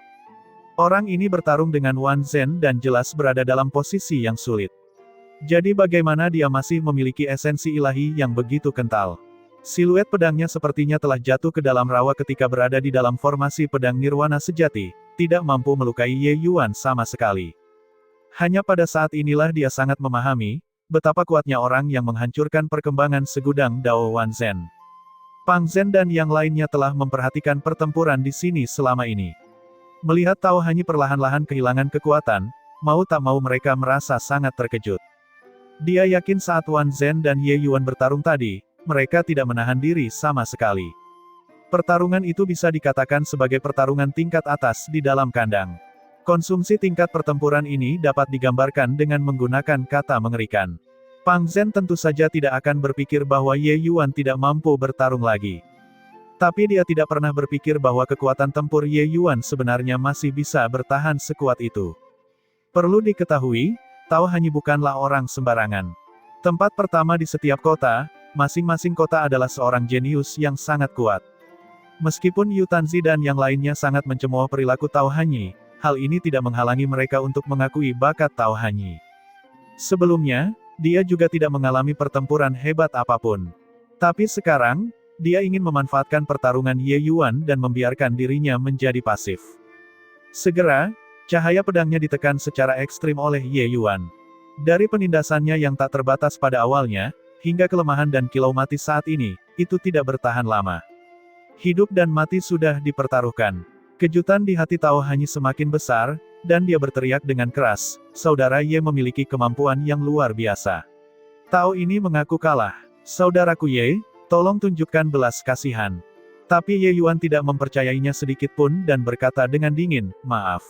Orang ini bertarung dengan Wan Zhen dan jelas berada dalam posisi yang sulit. Jadi bagaimana dia masih memiliki esensi ilahi yang begitu kental? Siluet pedangnya sepertinya telah jatuh ke dalam rawa ketika berada di dalam formasi pedang nirwana sejati, tidak mampu melukai Ye Yuan sama sekali. Hanya pada saat inilah dia sangat memahami, betapa kuatnya orang yang menghancurkan perkembangan segudang Dao Wan Zhen. Pang Zhen dan yang lainnya telah memperhatikan pertempuran di sini selama ini. Melihat Tao Hanyi perlahan-lahan kehilangan kekuatan, mau tak mau mereka merasa sangat terkejut. Dia yakin saat Wan Zhen dan Ye Yuan bertarung tadi, mereka tidak menahan diri sama sekali. Pertarungan itu bisa dikatakan sebagai pertarungan tingkat atas di dalam kandang. Konsumsi tingkat pertempuran ini dapat digambarkan dengan menggunakan kata mengerikan. Pang Zhen tentu saja tidak akan berpikir bahwa Ye Yuan tidak mampu bertarung lagi. Tapi dia tidak pernah berpikir bahwa kekuatan tempur Ye Yuan sebenarnya masih bisa bertahan sekuat itu. Perlu diketahui, Tao Hanyi bukanlah orang sembarangan. Tempat pertama di setiap kota, masing-masing kota adalah seorang jenius yang sangat kuat. Meskipun Yu Tanzi dan yang lainnya sangat mencemooh perilaku Tao Hanyi, hal ini tidak menghalangi mereka untuk mengakui bakat Tao Hanyi. Sebelumnya, dia juga tidak mengalami pertempuran hebat apapun. Tapi sekarang, dia ingin memanfaatkan pertarungan Ye Yuan dan membiarkan dirinya menjadi pasif. Segera, cahaya pedangnya ditekan secara ekstrim oleh Ye Yuan. Dari penindasannya yang tak terbatas pada awalnya, hingga kelemahan dan kilau mati saat ini, itu tidak bertahan lama. Hidup dan mati sudah dipertaruhkan. Kejutan di hati Tao Hanyi semakin besar, dan dia berteriak dengan keras, "Saudara Ye memiliki kemampuan yang luar biasa." Tao ini mengaku kalah. "Saudaraku Ye, tolong tunjukkan belas kasihan." Tapi Ye Yuan tidak mempercayainya sedikit pun dan berkata dengan dingin, "Maaf.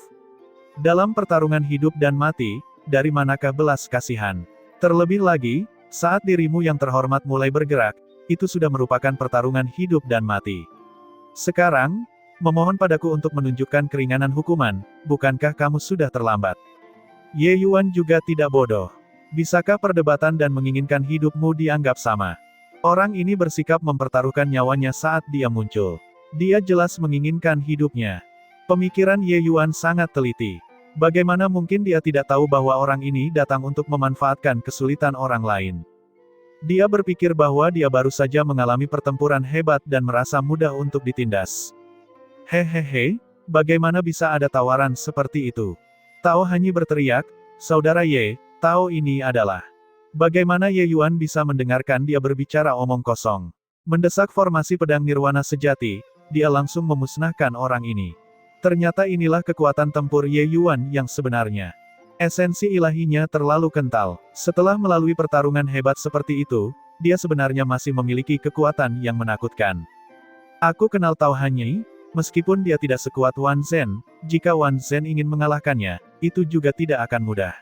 Dalam pertarungan hidup dan mati, dari manakah belas kasihan? Terlebih lagi, saat dirimu yang terhormat mulai bergerak, itu sudah merupakan pertarungan hidup dan mati. Sekarang, memohon padaku untuk menunjukkan keringanan hukuman, bukankah kamu sudah terlambat?" Ye Yuan juga tidak bodoh. Bisakah perdebatan dan menginginkan hidupmu dianggap sama? Orang ini bersikap mempertaruhkan nyawanya saat dia muncul. Dia jelas menginginkan hidupnya. Pemikiran Ye Yuan sangat teliti. Bagaimana mungkin dia tidak tahu bahwa orang ini datang untuk memanfaatkan kesulitan orang lain? Dia berpikir bahwa dia baru saja mengalami pertempuran hebat dan merasa mudah untuk ditindas. Hehehe, bagaimana bisa ada tawaran seperti itu? Tao Hanyi berteriak, "Saudara Ye, Tao ini adalah..." Bagaimana Ye Yuan bisa mendengarkan dia berbicara omong kosong? Mendesak formasi pedang nirwana sejati, dia langsung memusnahkan orang ini. Ternyata inilah kekuatan tempur Ye Yuan yang sebenarnya. Esensi ilahinya terlalu kental. Setelah melalui pertarungan hebat seperti itu, dia sebenarnya masih memiliki kekuatan yang menakutkan. Aku kenal Tao Hanyi, meskipun dia tidak sekuat Wan Zhen, jika Wan Zhen ingin mengalahkannya, itu juga tidak akan mudah.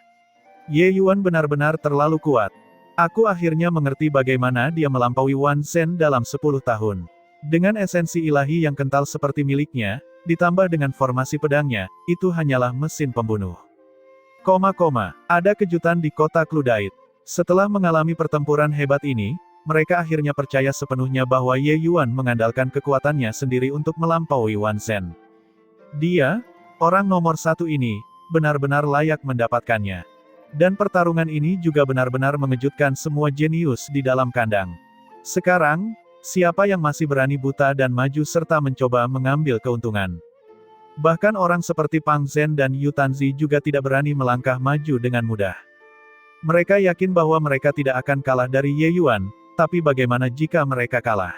Ye Yuan benar-benar terlalu kuat. Aku akhirnya mengerti bagaimana dia melampaui Wan Zhen dalam 10 tahun. Dengan esensi ilahi yang kental seperti miliknya, ditambah dengan formasi pedangnya, itu hanyalah mesin pembunuh. Ada kejutan di kota Cludite. Setelah mengalami pertempuran hebat ini, mereka akhirnya percaya sepenuhnya bahwa Ye Yuan mengandalkan kekuatannya sendiri untuk melampaui Wan Zhen. Dia, orang nomor satu ini, benar-benar layak mendapatkannya. Dan pertarungan ini juga benar-benar mengejutkan semua jenius di dalam kandang. Sekarang, siapa yang masih berani buta dan maju serta mencoba mengambil keuntungan? Bahkan orang seperti Pang Zhen dan Yu Tanzi juga tidak berani melangkah maju dengan mudah. Mereka yakin bahwa mereka tidak akan kalah dari Ye Yuan, tapi bagaimana jika mereka kalah?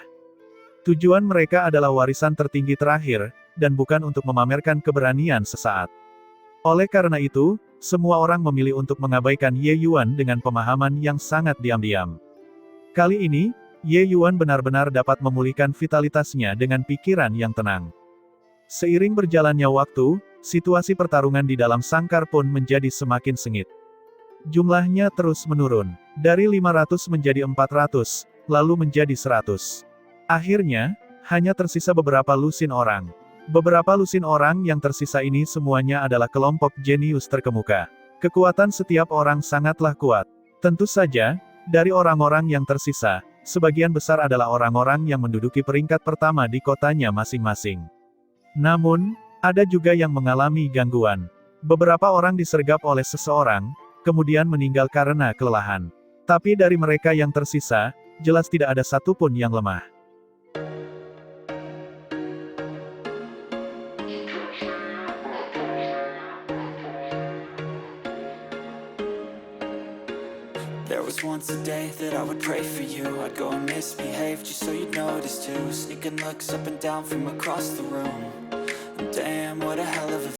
Tujuan mereka adalah warisan tertinggi terakhir, dan bukan untuk memamerkan keberanian sesaat. Oleh karena itu, semua orang memilih untuk mengabaikan Ye Yuan dengan pemahaman yang sangat diam-diam. Kali ini, Ye Yuan benar-benar dapat memulihkan vitalitasnya dengan pikiran yang tenang. Seiring berjalannya waktu, situasi pertarungan di dalam sangkar pun menjadi semakin sengit. Jumlahnya terus menurun. Dari 500 menjadi 400, lalu menjadi 100. Akhirnya, hanya tersisa beberapa lusin orang. Beberapa lusin orang yang tersisa ini semuanya adalah kelompok jenius terkemuka. Kekuatan setiap orang sangatlah kuat. Tentu saja, dari orang-orang yang tersisa, sebagian besar adalah orang-orang yang menduduki peringkat pertama di kotanya masing-masing. Namun, ada juga yang mengalami gangguan. Beberapa orang disergap oleh seseorang, kemudian meninggal karena kelelahan. Tapi dari mereka yang tersisa, jelas tidak ada satupun yang lemah. There was once a day that I would pray for you. I'd go and misbehave just so you'd notice too. Sneaking looks up and down from across the room. Damn, what a hell of a